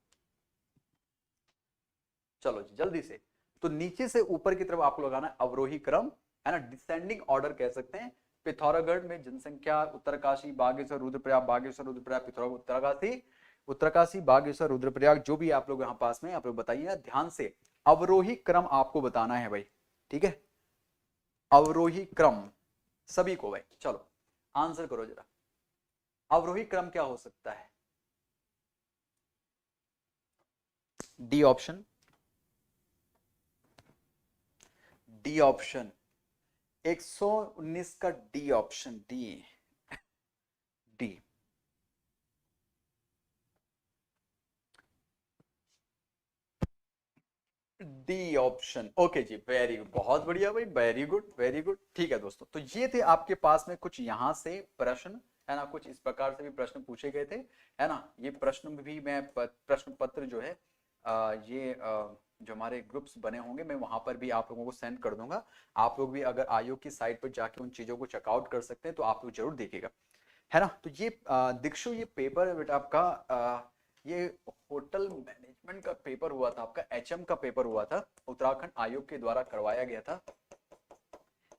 चलो जी जल्दी से, तो नीचे से ऊपर की तरफ आपको लगाना है अवरोही क्रम, है ना, डिसेंडिंग ऑर्डर कह सकते हैं। पिथौरागढ़ में जनसंख्या, उत्तरकाशी, बागेश्वर, रुद्रप्रयाग, बागेश्वर, रुद्रप्रयाग, पिथौरागढ़, उत्तरकाशी, उत्तरकाशी, बागेश्वर, रुद्रप्रयाग, जो भी आप लोग यहाँ पास में आप लोग बताइए ध्यान से, अवरोही क्रम आपको बताना है भाई, ठीक है, अवरोही क्रम सभी को भाई। चलो आंसर करो जरा, अवरोही क्रम क्या हो सकता है? डी ऑप्शन, डी ऑप्शन, 119 का D option, D, D, D option, okay जी, वेरी गुड, बहुत बढ़िया भाई, वेरी गुड वेरी गुड, ठीक है दोस्तों। तो ये थे आपके पास में कुछ यहां से प्रश्न, है ना, कुछ इस प्रकार से भी प्रश्न पूछे गए थे, है ना। ये प्रश्न भी मैं प्रश्न पत्र जो है जो हमारे ग्रुप्स बने होंगे, मैं वहां पर भी आप लोगों को सेंड कर दूंगा। आप लोग भी अगर आयोग की साइट पर जाके उन चीजों को चेकआउट कर सकते हैं तो आप लोग जरूर देखिएगा, है ना। तो ये दीक्षु, ये पेपर है बेटा आपका, ये होटल मैनेजमेंट का पेपर हुआ था आपका, एचएम का पेपर हुआ था, उत्तराखंड आयोग के द्वारा करवाया गया था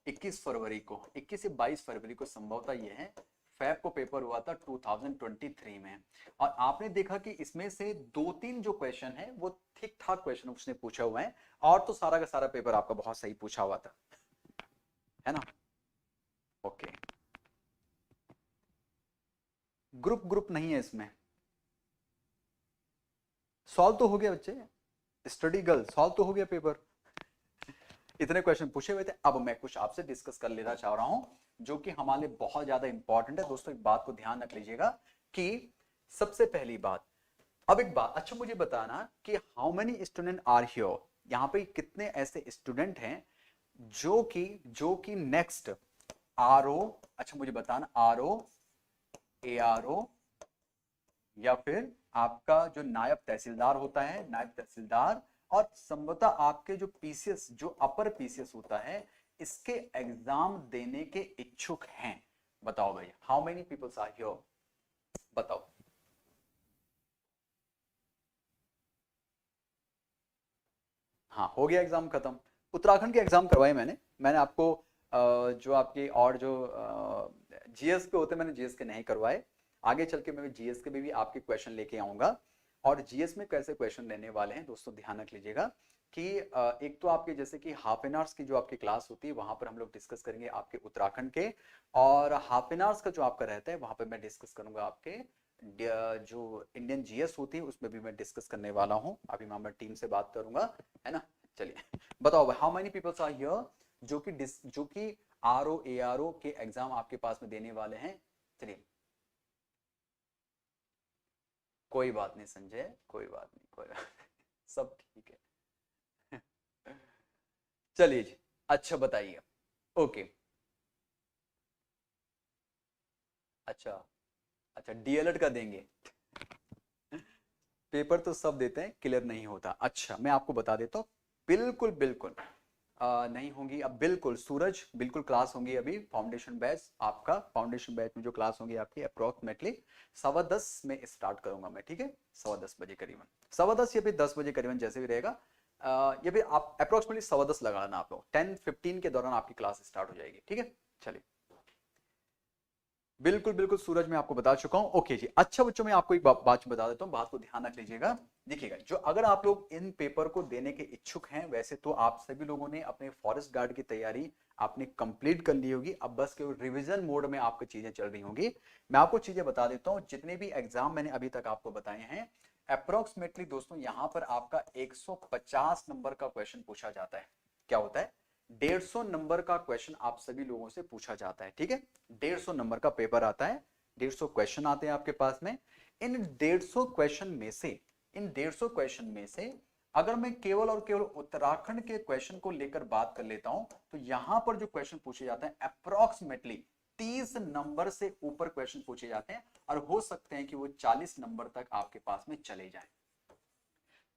21 फरवरी को, 21 से 22 फरवरी को संभवतः ये है, फैब को पेपर हुआ था 2023 में। और आपने देखा कि इसमें से 2-3 जो क्वेश्चन है वो ठीक ठाक क्वेश्चन उसने पूछा हुआ है, और तो सारा का सारा पेपर आपका बहुत सही पूछा हुआ था, है ना। ओके, ग्रुप ग्रुप नहीं है इसमें, सॉल्व तो हो गया बच्चे, स्टडी गर्ल सॉल्व तो हो गया पेपर, इतने क्वेश्चन पूछे हुए थे। अब मैं कुछ आपसे डिस्कस कर लेना चाह रहा हूं जो कि हमारे लिए बहुत ज्यादा इंपॉर्टेंट है दोस्तों। एक बात को ध्यान रख लीजिएगा कि सबसे पहली बात, अब एक बात, अच्छा मुझे बताना कि how many student are here, यहाँ पे कितने ऐसे स्टूडेंट हैं जो कि नेक्स्ट आरओ, अच्छा मुझे बताना, आरओ, एआरओ, या फिर आपका जो नायब तहसीलदार होता है, नायब तहसीलदार, और संभवतः आपके जो पीसीएस, जो अपर पीसीएस होता है, इसके एग्जाम देने के इच्छुक हैं। बताओ भाई, how many peoples are here, बताओ। हाँ हो गया एग्जाम खत्म। उत्तराखंड के एग्जाम करवाए मैंने आपको जो आपके और जो जीएस के होते हैं मैंने जीएस के नहीं करवाए। आगे चल के मैं जीएस के भी आपके क्वेश्चन लेके आऊंगा। और जीएस में कैसे क्वेश्चन लेने वाले हैं दोस्तों ध्यान रख लीजिएगा कि एक तो आपके जैसे कि हाफ एन आवर्स की जो आपकी क्लास होती है वहां पर हम लोग डिस्कस करेंगे आपके उत्तराखंड के, और हाफ एन आवर्स का जो आपका रहता है वहां पर मैं डिस्कस करूंगा आपके जो इंडियन जीएस होती है उसमें भी मैं डिस्कस करने वाला हूं। अभी मैं टीम से बात करूंगा, है ना। चलिए बताओ how many peoples are here जो कि आरओ एआरओ के एग्जाम आपके पास में देने वाले हैं। चलिए कोई बात नहीं संजय, कोई बात नहीं, कोई बात नहीं, सब ठीक है। चलिए जी, अच्छा बताइए। ओके, अच्छा अच्छा डीएलएड का देंगे। पेपर तो सब देते हैं, क्लियर नहीं होता। अच्छा मैं आपको बता देता हूँ, बिल्कुल बिल्कुल नहीं होंगी अब, बिल्कुल सूरज बिल्कुल क्लास होंगी अभी। फाउंडेशन बैच आपका, फाउंडेशन बैच में जो क्लास होंगी आपकी अप्रोक्सीमेटली 10:15 में स्टार्ट करूंगा मैं, ठीक है। 10:15 करीबन, 10:15 या फिर 10 करीबन जैसे भी रहेगा। ये भी आप अप्रोक्सीमेटली 10:15 लगाना आप लोग, 10:15 के दौरान आपकी क्लास स्टार्ट हो जाएगी, ठीक है। चलिए बिल्कुल बिल्कुल सूरज मैं आपको बता चुका हूं। ओके जी, अच्छा बच्चों मैं आपको एक बात बता देता हूं, बात को ध्यान रख लीजिएगा। देखिएगा जो अगर आप लोग इन पेपर को देने के इच्छुक हैं, वैसे तो आप सभी लोगों ने अपने फॉरेस्ट गार्ड की तैयारी आपने कंप्लीट कर ली होगी, अब बस केवल रिवीजन मोड में आपकी चीजें चल रही होंगी। मैं आपको चीजें बता देता हूँ, जितने भी एग्जाम मैंने अभी तक आपको बताए हैं अप्रोक्सीमेटली दोस्तों यहाँ पर आपका 150 नंबर का क्वेश्चन पूछा जाता है। क्या होता है, 150 नंबर का क्वेश्चन आप सभी लोगों से पूछा जाता है, ठीक है। 150 नंबर का पेपर आता है, 150 क्वेश्चन आते हैं आपके पास में। इन 150 क्वेश्चन में से, इन 150 क्वेश्चन में से अगर मैं केवल और केवल उत्तराखंड के क्वेश्चन को लेकर बात कर लेता हूं, तो यहां पर जो क्वेश्चन पूछे जाते हैं अप्रोक्सीमेटली 30 नंबर से ऊपर क्वेश्चन पूछे जाते हैं, और हो सकते हैं कि वो 40 नंबर तक आपके पास में चले जाएं।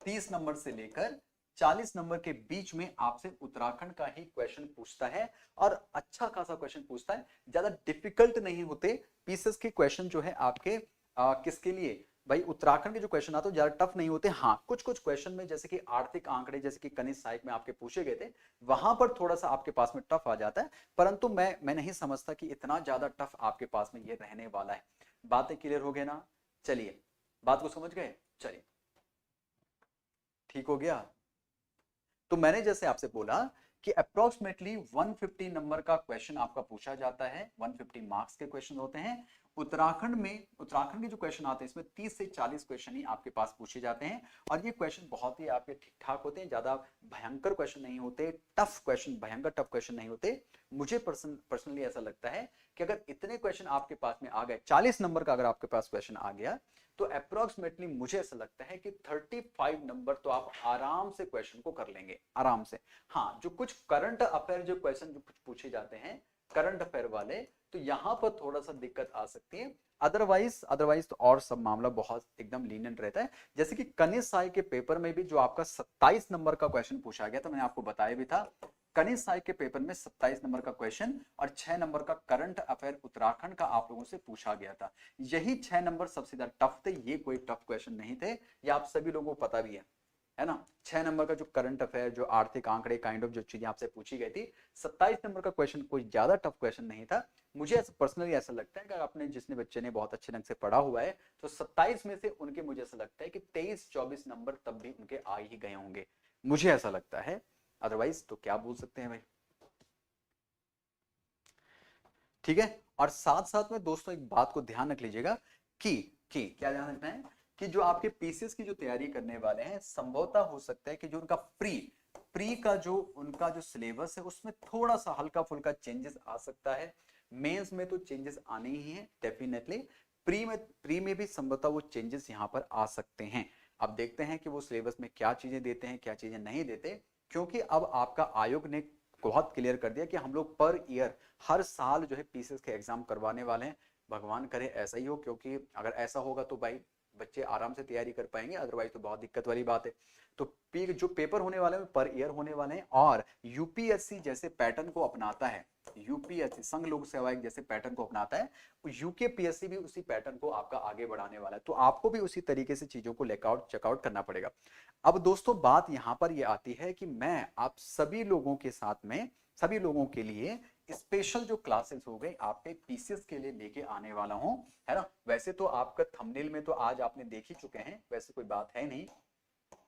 30 नंबर से लेकर 40 नंबर के बीच में आपसे उत्तराखंड का ही क्वेश्चन पूछता है, और अच्छा खासा क्वेश्चन पूछता है, ज्यादा डिफिकल्ट नहीं होते। पीसेस के क्वेश्चन जो है आपके किसके लिए भाई, उत्तराखंड के जो क्वेश्चन आते हैं ज्यादा टफ नहीं होते। हाँ कुछ कुछ क्वेश्चन में जैसे कि आर्थिक आंकड़े, जैसे कि कनिष्ठ सहायक में आपके पूछे गए थे, वहां पर थोड़ा सा आपके पास में टफ आ जाता है, परंतु मैं नहीं समझता कि इतना ज्यादा टफ आपके पास में ये रहने वाला है। बातें क्लियर हो गए ना। चलिए बात को समझ गए, चलिए ठीक हो गया। तो मैंने जैसे आपसे बोला कि अप्रोक्सीमेटली 150 नंबर का क्वेश्चन आपका पूछा जाता है, 150 मार्क्स के क्वेश्चन होते हैं। उत्तराखंड में, उत्तराखंड के जो क्वेश्चन आते हैं इसमें 30 से 40 क्वेश्चन ही आपके पास पूछे जाते हैं, और ये क्वेश्चन बहुत ही आपके ठीक ठाक होते हैं, ज्यादा भयंकर क्वेश्चन नहीं होते, टफ क्वेश्चन, भयंकर टफ क्वेश्चन नहीं होते। मुझे पर्सनली ऐसा लगता है कि अगर इतने क्वेश्चन आपके पास में आ गए, 40 नंबर का अगर आपके पास क्वेश्चन आ गया, तो अप्रोक्सीमेटली मुझे ऐसा लगता है कि 35 नंबर तो आप आराम से क्वेश्चन को कर लेंगे, आराम से। हाँ जो कुछ करंट अफेयर जो क्वेश्चन जो पूछे जाते हैं करंट अफेयर वाले, तो यहां पर थोड़ा सा दिक्कत आ सकती है। अदरवाइज तो और सब मामला बहुत एकदम लीनियंट रहता है। जैसे कि कनिष्ठ सहायक के पेपर में भी जो आपका 27 नंबर का क्वेश्चन पूछा गया था, मैंने आपको बताया भी था, कनिष्ठ सहायक के पेपर में 27 नंबर का क्वेश्चन और 6 नंबर का करंट अफेयर उत्तराखंड का आप लोगों से पूछा गया था। यही 6 नंबर सबसे ज्यादा टफ थे, ये कोई टफ क्वेश्चन नहीं थे, ये आप सभी लोगों को पता भी है ना। 6 नंबर का जो करंट अफेयर, जो आर्थिक आंकड़े काइंड ऑफ जो चीजें आपसे पूछी गई थी, 27 नंबर का क्वेश्चन कोई ज्यादा टफ क्वेश्चन नहीं था। मुझे पर्सनली ऐसा लगता है कि आपने जिसने बच्चे ने बहुत अच्छे ढंग से पढ़ा हुआ है, तो 27 में से उनके मुझे ऐसा लगता है कि 23-24 नंबर तब भी उनके आ ही गए होंगे, मुझे ऐसा लगता है। अदरवाइज तो क्या बोल सकते हैं भाई, ठीक है। और साथ साथ में दोस्तों एक बात को ध्यान रख लीजिएगा कि क्या ध्यान रखना है कि जो आपके पीसीएस की जो तैयारी करने वाले हैं, संभवतः हो सकता है कि जो उनका प्री प्री का जो उनका जो सिलेबस है उसमें थोड़ा सा हल्का फुल्का चेंजेस आ सकता है। मेंस में तो चेंजेस आने ही हैं डेफिनेटली, प्री में भी संभवतः वो चेंजेस यहाँ पर आ सकते हैं। अब देखते हैं कि वो सिलेबस में क्या चीजें देते हैं, क्या चीजें नहीं देते, क्योंकि अब आपका आयोग ने बहुत क्लियर कर दिया कि हम लोग पर ईयर हर साल जो है पीसीएस के एग्जाम करवाने वाले हैं। भगवान करे ऐसा ही हो, क्योंकि अगर ऐसा होगा तो भाई बच्चे आराम से तैयारी कर पाएंगे, अदरवाइज तो बहुत दिक्कत वाली बात है। तो जो पेपर होने वाले हैं पर ईयर होने वाले हैं और यूपीएससी जैसे पैटर्न को अपनाता है, यूपीएससी संघ लोक सेवा आयोग जैसे पैटर्न को अपनाता है, यूकेपीएससी भी उसी पैटर्न को आपका आगे बढ़ाने वाला है। तो आपको भी उसी तरीके से चीजों को चेकआउट करना पड़ेगा। अब दोस्तों बात यहां पर ये आती है कि मैं आप सभी लोगों के साथ में, सभी लोगों के लिए स्पेशल जो क्लासेस हो गए आपके पीसीएस के लिए लेके आने वाला हूं, है ना। वैसे तो आपका थंबनेल में तो आज आपने देख ही चुके हैं, वैसे कोई बात है नहीं,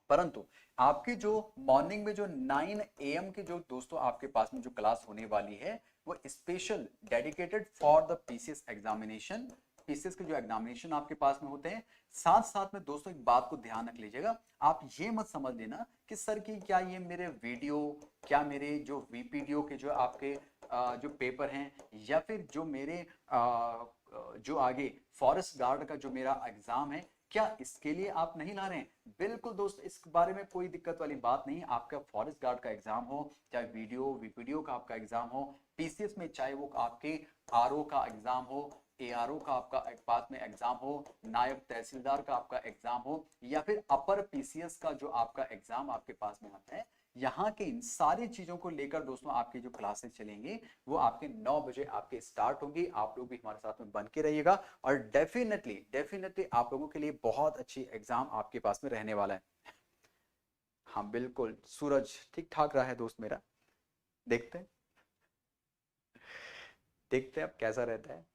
परंतु आपकी जो मॉर्निंग में जो 9 AM की जो दोस्तों आपके पास में जो क्लास होने वाली है वो special dedicated for the PCS examination, PCS के जो एग्जामिनेशन आपके पास में होते हैं। साथ साथ में दोस्तों एक बात को ध्यान रख लीजिएगा, आप ये मत समझ लेना कि सर की क्या ये मेरे वीडियो, क्या मेरे जो वीपीडीओ के जो आपके जो पेपर हैं या फिर जो मेरे जो आगे फॉरेस्ट गार्ड का जो मेरा एग्जाम है, क्या इसके लिए आप नहीं ला रहे हैं? बिल्कुल दोस्त, इस बारे में कोई दिक्कत वाली बात नहीं। आपका फॉरेस्ट गार्ड का एग्जाम हो, चाहे वीडियो वीपीडीओ का आपका एग्जाम हो, पीसीएस में चाहे वो आपके आरओ का एग्जाम हो, एआरओ का आपका पास में एग्जाम हो, नायब तहसीलदार का आपका एग्जाम हो, या फिर अपर पीसीएस का जो आपका एग्जाम आपके पास में आता है, यहाँ के इन सारी चीजों को लेकर दोस्तों आपकी जो क्लासेस चलेंगी वो आपके 9 बजे आपके स्टार्ट होंगी। आप लोग भी हमारे साथ में बन के रहिएगा और डेफिनेटली डेफिनेटली आप लोगों के लिए बहुत अच्छी एग्जाम आपके पास में रहने वाला है। हाँ बिल्कुल, सूरज ठीक ठाक रहा है दोस्त मेरा, देखते हैं देखते हैं अब कैसा रहता है।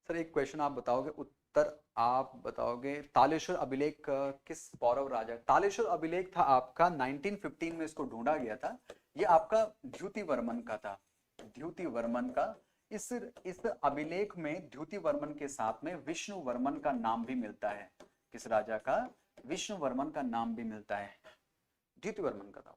सर एक क्वेश्चन आप बताओगे, उत्तर आप बताओगे। तालेश्वर अभिलेख किस पौरव राजा? तालेश्वर अभिलेख था आपका 1915 में, इसको ढूंढा गया था। ये आपका द्युति वर्मन का था, द्युति वर्मन का। इस अभिलेख में द्युति वर्मन के साथ में विष्णु वर्मन का नाम भी मिलता है। किस राजा का? विष्णु वर्मन का नाम भी मिलता है, द्युति वर्मन का था।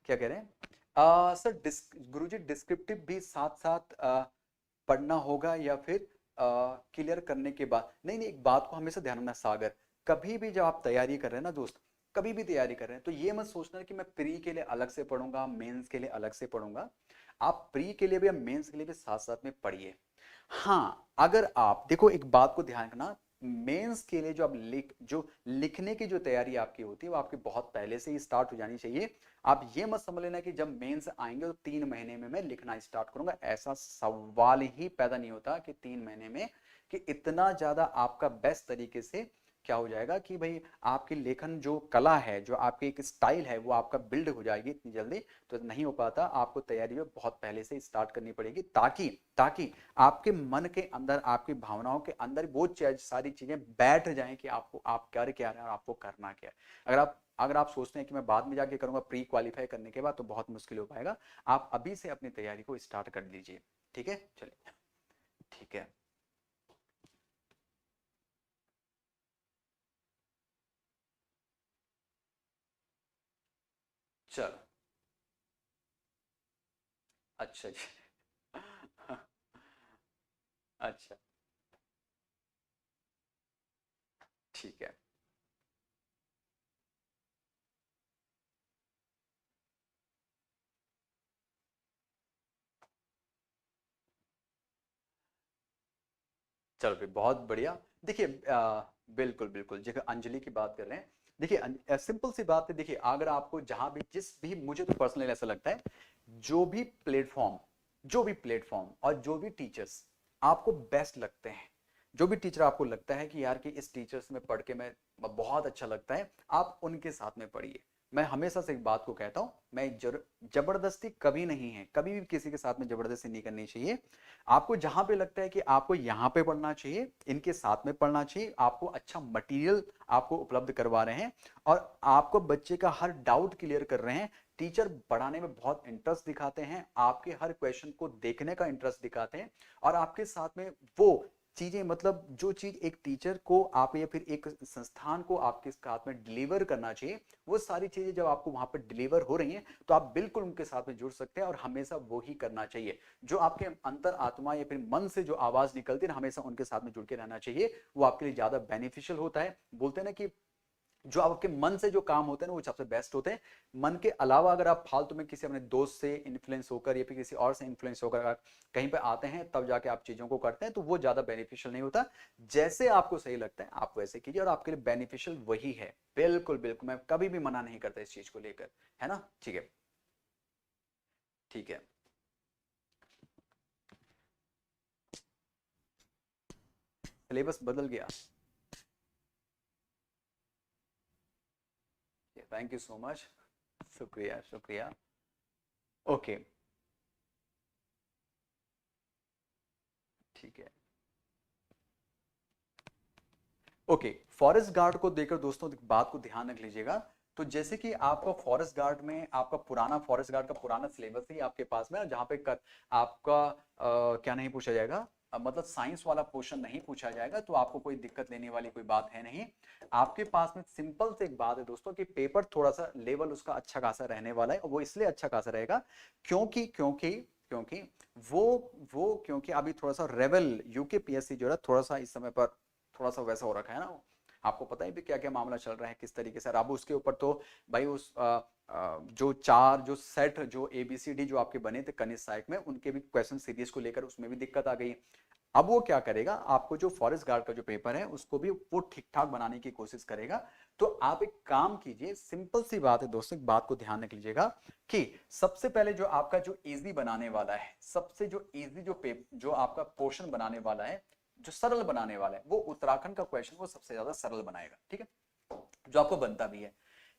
क्या कह रहे हैं? सर गुरुजी डिस्क्रिप्टिव भी साथ साथ पढ़ना होगा या फिर क्लियर करने के बाद? नहीं नहीं, एक बात को हमेशा ध्यान रखना सागर, कभी भी जब आप तैयारी कर रहे हैं ना दोस्त, कभी भी तैयारी कर रहे हैं तो ये मत सोचना कि मैं प्री के लिए अलग से पढ़ूंगा, मेंस के लिए अलग से पढ़ूंगा। आप प्री के लिए भी, मेंस के लिए भी साथ साथ में पढ़िए। हाँ अगर आप देखो, एक बात को ध्यान रखना, मेंस के लिए जो आप लिखने की जो तैयारी आपकी होती है वो आपकी बहुत पहले से ही स्टार्ट हो जानी चाहिए। आप ये मत समझ लेना कि जब मेंस आएंगे तो 3 महीने में मैं लिखना स्टार्ट करूंगा, ऐसा सवाल ही पैदा नहीं होता कि 3 महीने में कि इतना ज्यादा आपका बेस्ट तरीके से क्या हो जाएगा कि भाई आपकी लेखन जो कला है, जो आपकी एक स्टाइल है वो आपका बिल्ड हो जाएगी इतनी जल्दी, तो नहीं हो पाता। आपको तैयारी में बहुत पहले से स्टार्ट करनी पड़ेगी ताकि ताकि आपके मन के अंदर, आपकी भावनाओं के अंदर वो सारी चीजें बैठ जाएं कि आपको आप कर क्या रहे हैं और आपको करना क्या है। अगर आप सोचते हैं कि मैं बाद में जाके करूंगा प्री क्वालिफाई करने के बाद, तो बहुत मुश्किल हो पाएगा। आप अभी से अपनी तैयारी को स्टार्ट कर लीजिए, ठीक है? चलिए ठीक है। चलो अच्छा जी अच्छा ठीक है। चलो फिर बहुत बढ़िया। देखिए बिल्कुल बिल्कुल, जगह अंजलि की बात कर रहे हैं। देखिए सिंपल सी बात है, देखिए अगर आपको जहां भी, जिस भी, मुझे तो पर्सनली ऐसा लगता है, जो भी प्लेटफॉर्म जो भी प्लेटफॉर्म और जो भी टीचर्स आपको बेस्ट लगते हैं, जो भी टीचर आपको लगता है कि यार कि इस टीचर्स में पढ़ के मैं बहुत अच्छा लगता है, आप उनके साथ में पढ़िए। मैं हमेशा से एक बात को कहता हूं, मैं जबरदस्ती कभी नहीं है, कभी भी किसी के साथ में जबरदस्ती नहीं करनी चाहिए। आपको जहां पे लगता है कि आपको यहाँ पे पढ़ना चाहिए, इनके साथ में पढ़ना चाहिए, आपको अच्छा मटेरियल आपको उपलब्ध करवा रहे हैं और आपको बच्चे का हर डाउट क्लियर कर रहे हैं। टीचर पढ़ाने में बहुत इंटरेस्ट दिखाते हैं, आपके हर क्वेश्चन को देखने का इंटरेस्ट दिखाते हैं और आपके साथ में वो चीजें, मतलब जो चीज एक टीचर को आप या फिर एक संस्थान को आपके साथ में डिलीवर करना चाहिए, वो सारी चीजें जब आपको वहां पर डिलीवर हो रही हैं तो आप बिल्कुल उनके साथ में जुड़ सकते हैं और हमेशा वो ही करना चाहिए। जो आपके अंतर आत्मा या फिर मन से जो आवाज निकलती है, हमेशा उनके साथ में जुड़ के रहना चाहिए। वो आपके लिए ज्यादा बेनिफिशियल होता है। बोलते हैं ना कि जो आपके मन से जो काम होते हैं ना वो सबसे बेस्ट होते हैं। मन के अलावा अगर आप फालतू में किसी अपने दोस्त से इन्फ्लुएंस होकर या फिर किसी और से इन्फ्लुएंस होकर अगर कहीं पे आते हैं तब जाके आप चीजों को करते हैं तो वो ज्यादा बेनिफिशियल नहीं होता। जैसे आपको सही लगता है आप वैसे कीजिए और आपके लिए बेनिफिशियल वही है। बिल्कुल बिल्कुल, मैं कभी भी मना नहीं करता इस चीज को लेकर, है ना। ठीक है, ठीक है। सिलेबस बदल गया, थैंक यू सो मच, शुक्रिया शुक्रिया। ओके, ठीक है। ओके, फॉरेस्ट गार्ड को देकर दोस्तों एक बात को ध्यान रख लीजिएगा। तो जैसे कि आपका फॉरेस्ट गार्ड में आपका पुराना फॉरेस्ट गार्ड का पुराना सिलेबस ही आपके पास में है, जहाँ पे आपका क्या नहीं पूछा जाएगा, मतलब साइंस वाला पोर्शन नहीं पूछा जाएगा, तो आपको कोई दिक्कत लेने वाली कोई बात है नहीं। आपके पास में सिंपल से एक बात है दोस्तों कि पेपर थोड़ा सा लेवल उसका अच्छा खासा रहने वाला है, और वो इसलिए अच्छा खासा रहेगा क्योंकि क्योंकि क्योंकि वो क्योंकि अभी थोड़ा सा रेवल यूकेपीएससी जो है थोड़ा सा इस समय पर थोड़ा सा वैसा हो रखा है ना। आपको पता है भी क्या क्या मामला चल रहा है किस तरीके से। अब उसके ऊपर तो भाई उस जो चार जो सेट जो एबीसीडी जो आपके बने थे कनिष्ठ सहायक में, उनके भी क्वेश्चन सीरीज को लेकर उसमें भी दिक्कत आ गई। अब वो क्या करेगा, आपको जो फॉरेस्ट गार्ड का जो पेपर है उसको भी वो ठीक ठाक बनाने की कोशिश करेगा। तो आप एक काम कीजिए, सिंपल सी बात है दोस्तों, एक बात को ध्यान रख लीजिएगा कि सबसे पहले जो आपका जो इजी बनाने वाला है, सबसे जो इजी जो आपका पोर्शन बनाने वाला है, जो सरल बनाने वाला है, वो उत्तराखंड का क्वेश्चन वो सबसे ज्यादा सरल बनाएगा। ठीक है, जो आपको बनता भी है।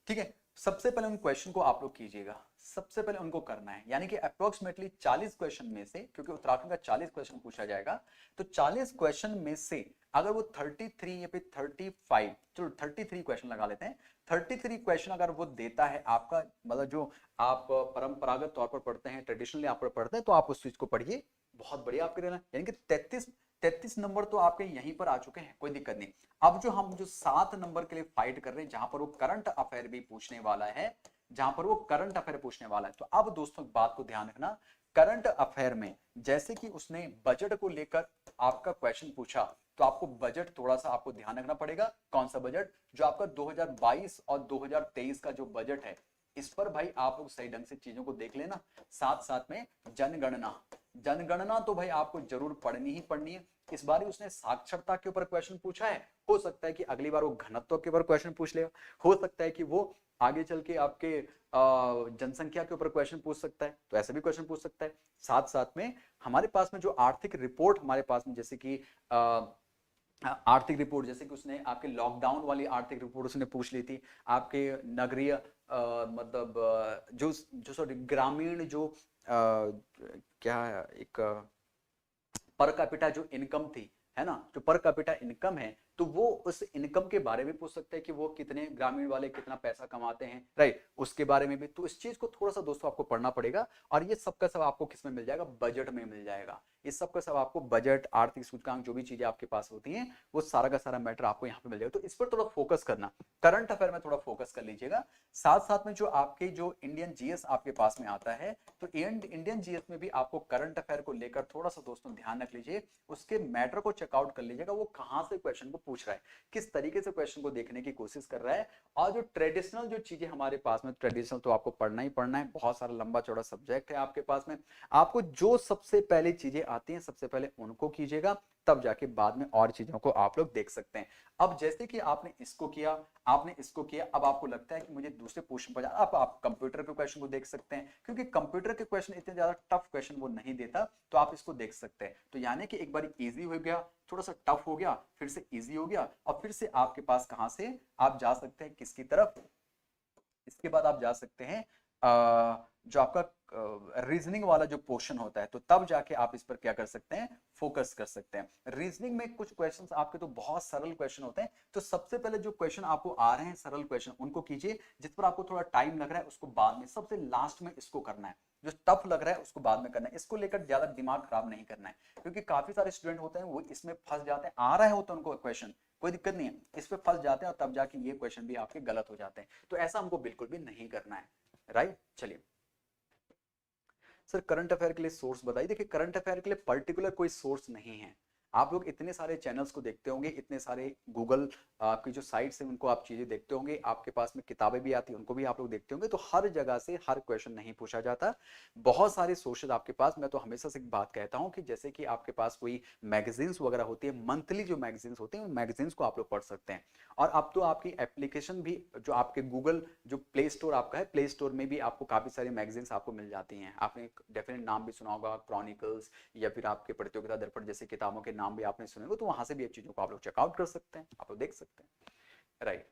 ठीक है, सबसे पहले उन क्वेश्चन को आप लोग कीजिएगा, सबसे पहले उनको करना है, यानी कि अप्रोक्सीमेटली 40 क्वेश्चन में से, क्योंकि उत्तराखंड का 40 क्वेश्चन पूछा जाएगा, तो 40 क्वेश्चन में से अगर वो 33 या फिर 35, चलो 33 क्वेश्चन लगा लेते हैं, 33 क्वेश्चन अगर वो देता है आपका, मतलब जो आप परंपरागत तौर पर पढ़ते हैं, ट्रेडिशनली आप पढ़ते हैं, तो आप उस चीज को पढ़िए, बहुत बढ़िया आपके लिए, यानी कि 33 नंबर तो आपके यहीं पर आ चुके हैं, कोई दिक्कत नहीं। अब जो हम जो 7 नंबर के लिए फाइट कर रहे हैं, जहां पर वो करंट अफेयर भी पूछने वाला है, जहां पर वो करंट अफेयर पूछने वाला है, तो अब दोस्तों बात को ध्यान रखना, करंट अफेयर में जैसे कि उसने बजट को लेकर आपका क्वेश्चन पूछा, तो आपको बजट थोड़ा सा आपको ध्यान रखना पड़ेगा। कौन सा बजट, जो आपका 2022 और 2023 का जो बजट है, इस पर भाई आप लोग सही ढंग से चीजों को देख लेना। साथ साथ में जनगणना, जनगणना तो भाई आपको जरूर पढ़नी ही पढ़नी है। इस बार उसने साक्षरता के ऊपर क्वेश्चन पूछा है, हो सकता है कि अगली बार वो घनत्व के ऊपर क्वेश्चन पूछ लेगा, हो सकता है कि वो आगे चल के आपके जनसंख्या के ऊपर क्वेश्चन पूछ सकता है, तो ऐसे भी क्वेश्चन पूछ सकता है। साथ साथ में हमारे पास में जो आर्थिक रिपोर्ट हमारे पास में, जैसे कि आर्थिक रिपोर्ट, जैसे कि उसने आपके लॉकडाउन वाली आर्थिक रिपोर्ट उसने पूछ ली थी, आपके नगरीय मतलब जो जो सॉरी ग्रामीण जो क्या एक पर कैपिटा जो इनकम थी, है ना, जो पर कैपिटा इनकम है, तो वो उस इनकम के बारे में पूछ सकते हैं कि वो कितने ग्रामीण वाले कितना पैसा कमाते हैं, राइट, उसके बारे में भी। तो इस चीज को थोड़ा सा दोस्तों आपको पढ़ना पड़ेगा, और ये सब का सब आपको किस में मिल जाएगा, बजट में मिल जाएगा। इस सब का सब आपको बजट, आर्थिक सूचकांक, जो भी चीजें आपके पास होती हैं, वो सारा का सारा मैटर आपको यहाँ पे मिल जाएगा। तो इस पर थोड़ा फोकस करना, करंट अफेयर में थोड़ा फोकस कर लीजिएगा। साथ साथ में जो आपके जो इंडियन जीएस आपके पास में आता है, तो इंडियन जीएस में भी आपको करंट अफेयर को लेकर थोड़ा सा दोस्तों ध्यान रख लीजिए, उसके मैटर को चेकआउट कर लीजिएगा, वो कहां से क्वेश्चन को पूछ रहा है, किस तरीके से क्वेश्चन को देखने की कोशिश कर रहा है। और जो ट्रेडिशनल जो चीजें हमारे पास में, ट्रेडिशनल तो आपको पढ़ना ही पढ़ना है, बहुत सारा लंबा चौड़ा सब्जेक्ट है आपके पास में, आपको जो सबसे पहले चीजें आती हैं सबसे पहले उनको कीजिएगा, तब जाके बाद में और चीजों को आप लोग देख सकते हैं। अब जैसे कि आपने इसको किया, आपने इसको किया, अब आपको लगता है कि मुझे दूसरे पोर्शन पर जाना, आप कंप्यूटर के क्वेश्चन को देख सकते हैं, क्योंकि कंप्यूटर के क्वेश्चन इतने ज्यादा टफ क्वेश्चन वो नहीं देता, तो आप इसको देख सकते हैं। तो यानी कि एक बार इजी हो गया, थोड़ा सा टफ हो गया, फिर से इजी हो गया, और फिर से आपके पास कहां से आप जा सकते हैं, किसकी तरफ, इसके बाद आप जा सकते हैं जो आपका रीजनिंग वाला जो पोर्शन होता है, तो तब जाके आप इस पर क्या कर सकते हैं, फोकस कर सकते हैं। रीजनिंग में कुछ क्वेश्चंस आपके तो बहुत सरल क्वेश्चन होते हैं, तो सबसे पहले जो क्वेश्चन आपको आ रहे हैं सरल क्वेश्चन उनको कीजिए, जिस पर आपको थोड़ा टाइम लग रहा है उसको बाद में, सबसे लास्ट में इसको करना है, जो टफ लग रहा है उसको बाद में करना है। इसको लेकर ज्यादा दिमाग खराब नहीं करना है, क्योंकि काफी सारे स्टूडेंट होते हैं वो इसमें फंस जाते हैं, आ रहा है होता है उनको क्वेश्चन, कोई दिक्कत नहीं है, इस पे फंस जाते हैं और तब जाके ये क्वेश्चन भी आपके गलत हो जाते हैं। तो ऐसा हमको बिल्कुल भी नहीं करना है, राइट। चलिए सर, करंट अफेयर के लिए सोर्स बताइए। देखिए, करंट अफेयर के लिए पर्टिकुलर कोई सोर्स नहीं है, आप लोग इतने सारे चैनल्स को देखते होंगे, इतने सारे गूगल की जो साइट्स हैं उनको आप चीजें देखते होंगे, आपके पास में किताबें भी आती हैं उनको भी आप लोग देखते होंगे, तो हर जगह से हर क्वेश्चन नहीं पूछा जाता। बहुत सारे सोर्सेज आपके पास, मैं तो हमेशा से एक बात कहता हूं कि जैसे कि आपके पास कोई मैगजीन्स वगैरह होती है, मंथली जो मैगजीन्स होते हैं उन मैगजीन्स को आप लोग पढ़ सकते हैं। और अब तो आपकी एप्लीकेशन भी जो आपके गूगल जो प्ले स्टोर आपका है, प्ले स्टोर में भी आपको काफी सारी मैगजीन्स आपको मिल जाती हैं। आपने डेफिनेट नाम भी सुना होगा, क्रॉनिकल्स या फिर आपके प्रतियोगिता दर्पण जैसे किताबों के नाम भी आपने सुने होंगे, तो वहां से भी ये चीजों को आप लोग चेकआउट कर सकते हैं, आप लोग देख सकते हैं। राइट।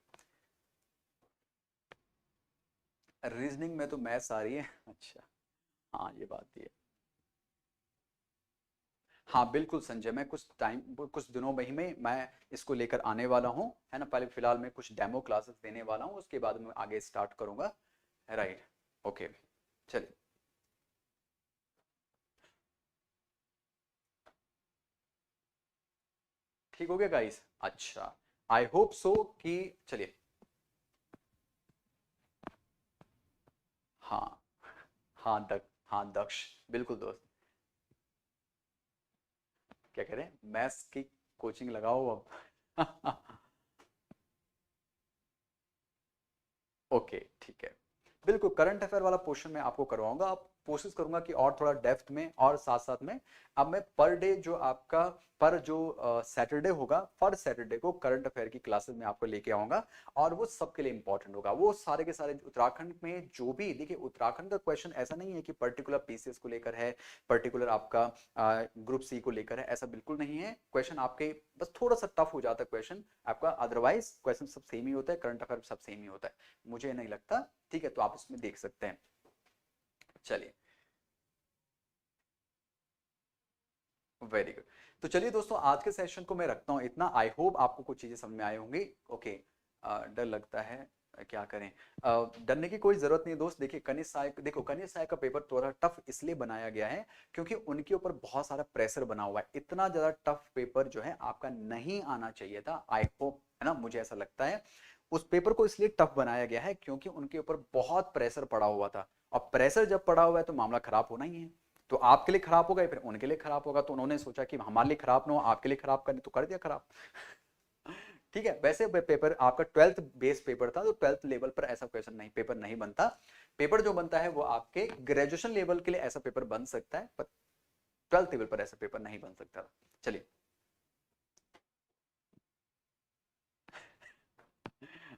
रीजनिंग में तो मैथ्स आ रही है। अच्छा। हाँ ये बात भी है। हाँ बिल्कुल संजय, मैं कुछ टाइम कुछ दिनों में ही में मैं इसको लेकर आने वाला हूँ, है ना। पहले फिलहाल मैं कुछ डेमो क्लासेस देने वाला हूँ, उसके बाद मैं आगे स्टार्ट करूंगा। राइट। ओके। चलिए। ठीक हो गया गाइस। अच्छा। आई होप सो कि चलिए। हाँ। हाँ हाँ दक्ष। बिल्कुल दोस्त। क्या कह रहे हैं, मैथ्स की कोचिंग लगाओ अब। ओके ठीक है। बिल्कुल करंट अफेयर वाला पोर्शन मैं आपको करवाऊंगा, आप कोशिश करूंगा कि और थोड़ा डेप्थ में और साथ साथ में। अब मैं पर डे जो आपका पर जो सैटरडे होगा, पर सैटरडे को करंट अफेयर की क्लासेस में आपको लेके आऊंगा। और वो सबके लिए इंपॉर्टेंट होगा, वो सारे के सारे उत्तराखंड में जो भी, देखिए उत्तराखंड का क्वेश्चन ऐसा नहीं है कि पर्टिकुलर पीसीएस को लेकर है, पर्टिकुलर आपका ग्रुप सी को लेकर है, ऐसा बिल्कुल नहीं है। क्वेश्चन आपके बस थोड़ा सा टफ हो जाता है क्वेश्चन आपका, अदरवाइज क्वेश्चन सब सेम ही होता है, करंट अफेयर सब सेम ही होता है, मुझे नहीं लगता। ठीक है, तो आप इसमें देख सकते हैं। चलिए। Very good. तो चलिए दोस्तों, आज के सेशन को मैं रखता हूँ इतना। आई होप आपको कुछ चीजें समझ में आई होंगी। ओके। डर लगता है, क्या करें। डरने की कोई जरूरत नहीं दोस्त। देखिए कनिष्क सहायक, देखो कनिष्क सहायक का पेपर थोड़ा टफ इसलिए बनाया गया है क्योंकि उनके ऊपर बहुत सारा प्रेशर बना हुआ है। इतना ज्यादा टफ पेपर जो है आपका नहीं आना चाहिए था, आई होप, है ना, मुझे ऐसा लगता है। उस पेपर को इसलिए टफ बनाया गया है क्योंकि उनके ऊपर बहुत प्रेशर पड़ा हुआ था, और प्रेशर जब पड़ा हुआ है तो मामला खराब होना ही है। तो आपके लिए खराब होगा या फिर उनके लिए खराब होगा, तो उन्होंने सोचा कि हमारे लिए खराब ना हो, आपके लिए खराब करने, तो कर दिया खराब। ठीक है। वैसे पेपर आपका 12th बेस पेपर था, तो 12th लेवल पर ऐसा क्वेश्चन नहीं, पेपर नहीं बनता। पेपर जो बनता है वो आपके ग्रेजुएशन लेवल के लिए ऐसा पेपर बन सकता है, पर 12th लेवल पर ऐसा पेपर नहीं बन सकता। चलिए।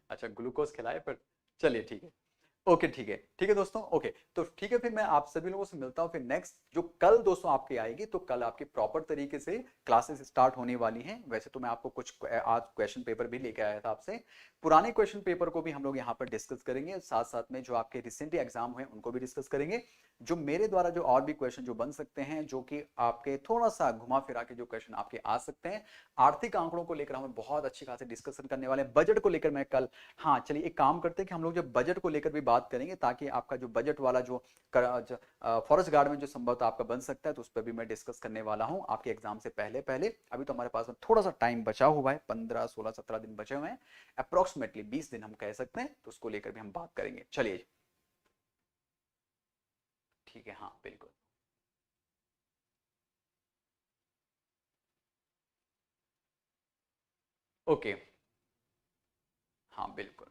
अच्छा ग्लूकोज खिलाए पर। चलिए ठीक है। ओके ठीक है, ठीक है दोस्तों। ओके तो ठीक है, फिर मैं आप सभी लोगों से मिलता हूँ फिर नेक्स्ट, जो कल दोस्तों आपकी आएगी, तो कल आपकी प्रॉपर तरीके से क्लासेस स्टार्ट होने वाली हैं। वैसे तो मैं आपको कुछ आज क्वेश्चन पेपर भी लेके आया था आपसे, पुराने क्वेश्चन पेपर को भी हम लोग यहाँ पर डिस्कस करेंगे, साथ साथ में जो आपके रिसेंटली एग्जाम हुए उनको भी डिस्कस करेंगे। जो मेरे द्वारा जो और भी क्वेश्चन जो बन सकते हैं, जो कि आपके थोड़ा सा घुमा फिरा के जो क्वेश्चन आपके आ सकते हैं, आर्थिक आंकड़ों को लेकर हम बहुत अच्छी खासी डिस्कशन करने वाले हैं, बजट को लेकर मैं कल। हाँ चलिए एक काम करते हैं कि हम लोग जब बजट को लेकर भी बात करेंगे, ताकि आपका जो बजट वाला जो फॉरेस्ट गार्ड में जो संभवतः आपका बन सकता है, तो उस पर भी मैं डिस्कस करने वाला हूँ आपके एग्जाम से पहले पहले। अभी तो हमारे पास में थोड़ा सा टाइम बचा हुआ है, 15 16 17 दिन बचे हुए हैं, अप्रोक्सीमेटली 20 दिन हम कह सकते हैं, तो उसको लेकर भी हम बात करेंगे। चलिए। ठीक है, हाँ बिल्कुल। ओके। हाँ बिल्कुल।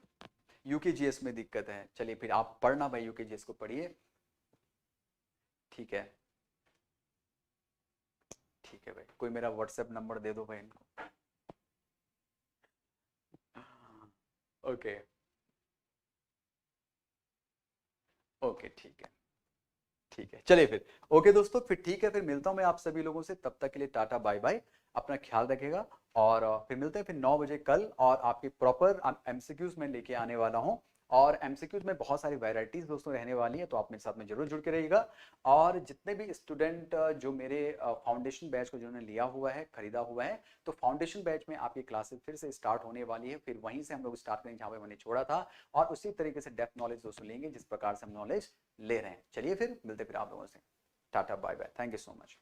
यूकेजीएस में दिक्कत है, चलिए फिर आप पढ़ना भाई, यूकेजीएस को पढ़िए। ठीक है। ठीक है भाई, कोई मेरा व्हाट्सएप नंबर दे दो भाई इनको। ओके। ओके ठीक है। ठीक है चलिए फिर। ओके दोस्तों, फिर ठीक है, फिर मिलता हूँ मैं आप सभी लोगों से, तब तक के लिए टाटा बाय बाय। अपना ख्याल रखिएगा। और फिर मिलते हैं फिर 9 बजे कल, और आपकी प्रॉपर एमसीक्यूज में लेके आने वाला हूँ। और एमसीक्यूज में बहुत सारी वैरायटीज दोस्तों रहने वाली है, तो आप मेरे साथ में जरूर जुड़ के रहिएगा। और जितने भी स्टूडेंट जो मेरे फाउंडेशन बैच को जिन्होंने लिया हुआ है, खरीदा हुआ है, तो फाउंडेशन बैच में आपकी क्लासेस फिर से स्टार्ट होने वाली है, फिर वहीं से हम लोग स्टार्ट करेंगे जहाँ पे मैंने छोड़ा था। और उसी तरीके से डेप्थ नॉलेज दोस्तों लेंगे जिस प्रकार से हम नॉलेज ले रहे हैं। चलिए फिर मिलते फिर आप लोगों से। Ta-ta bye bye, thank you so much.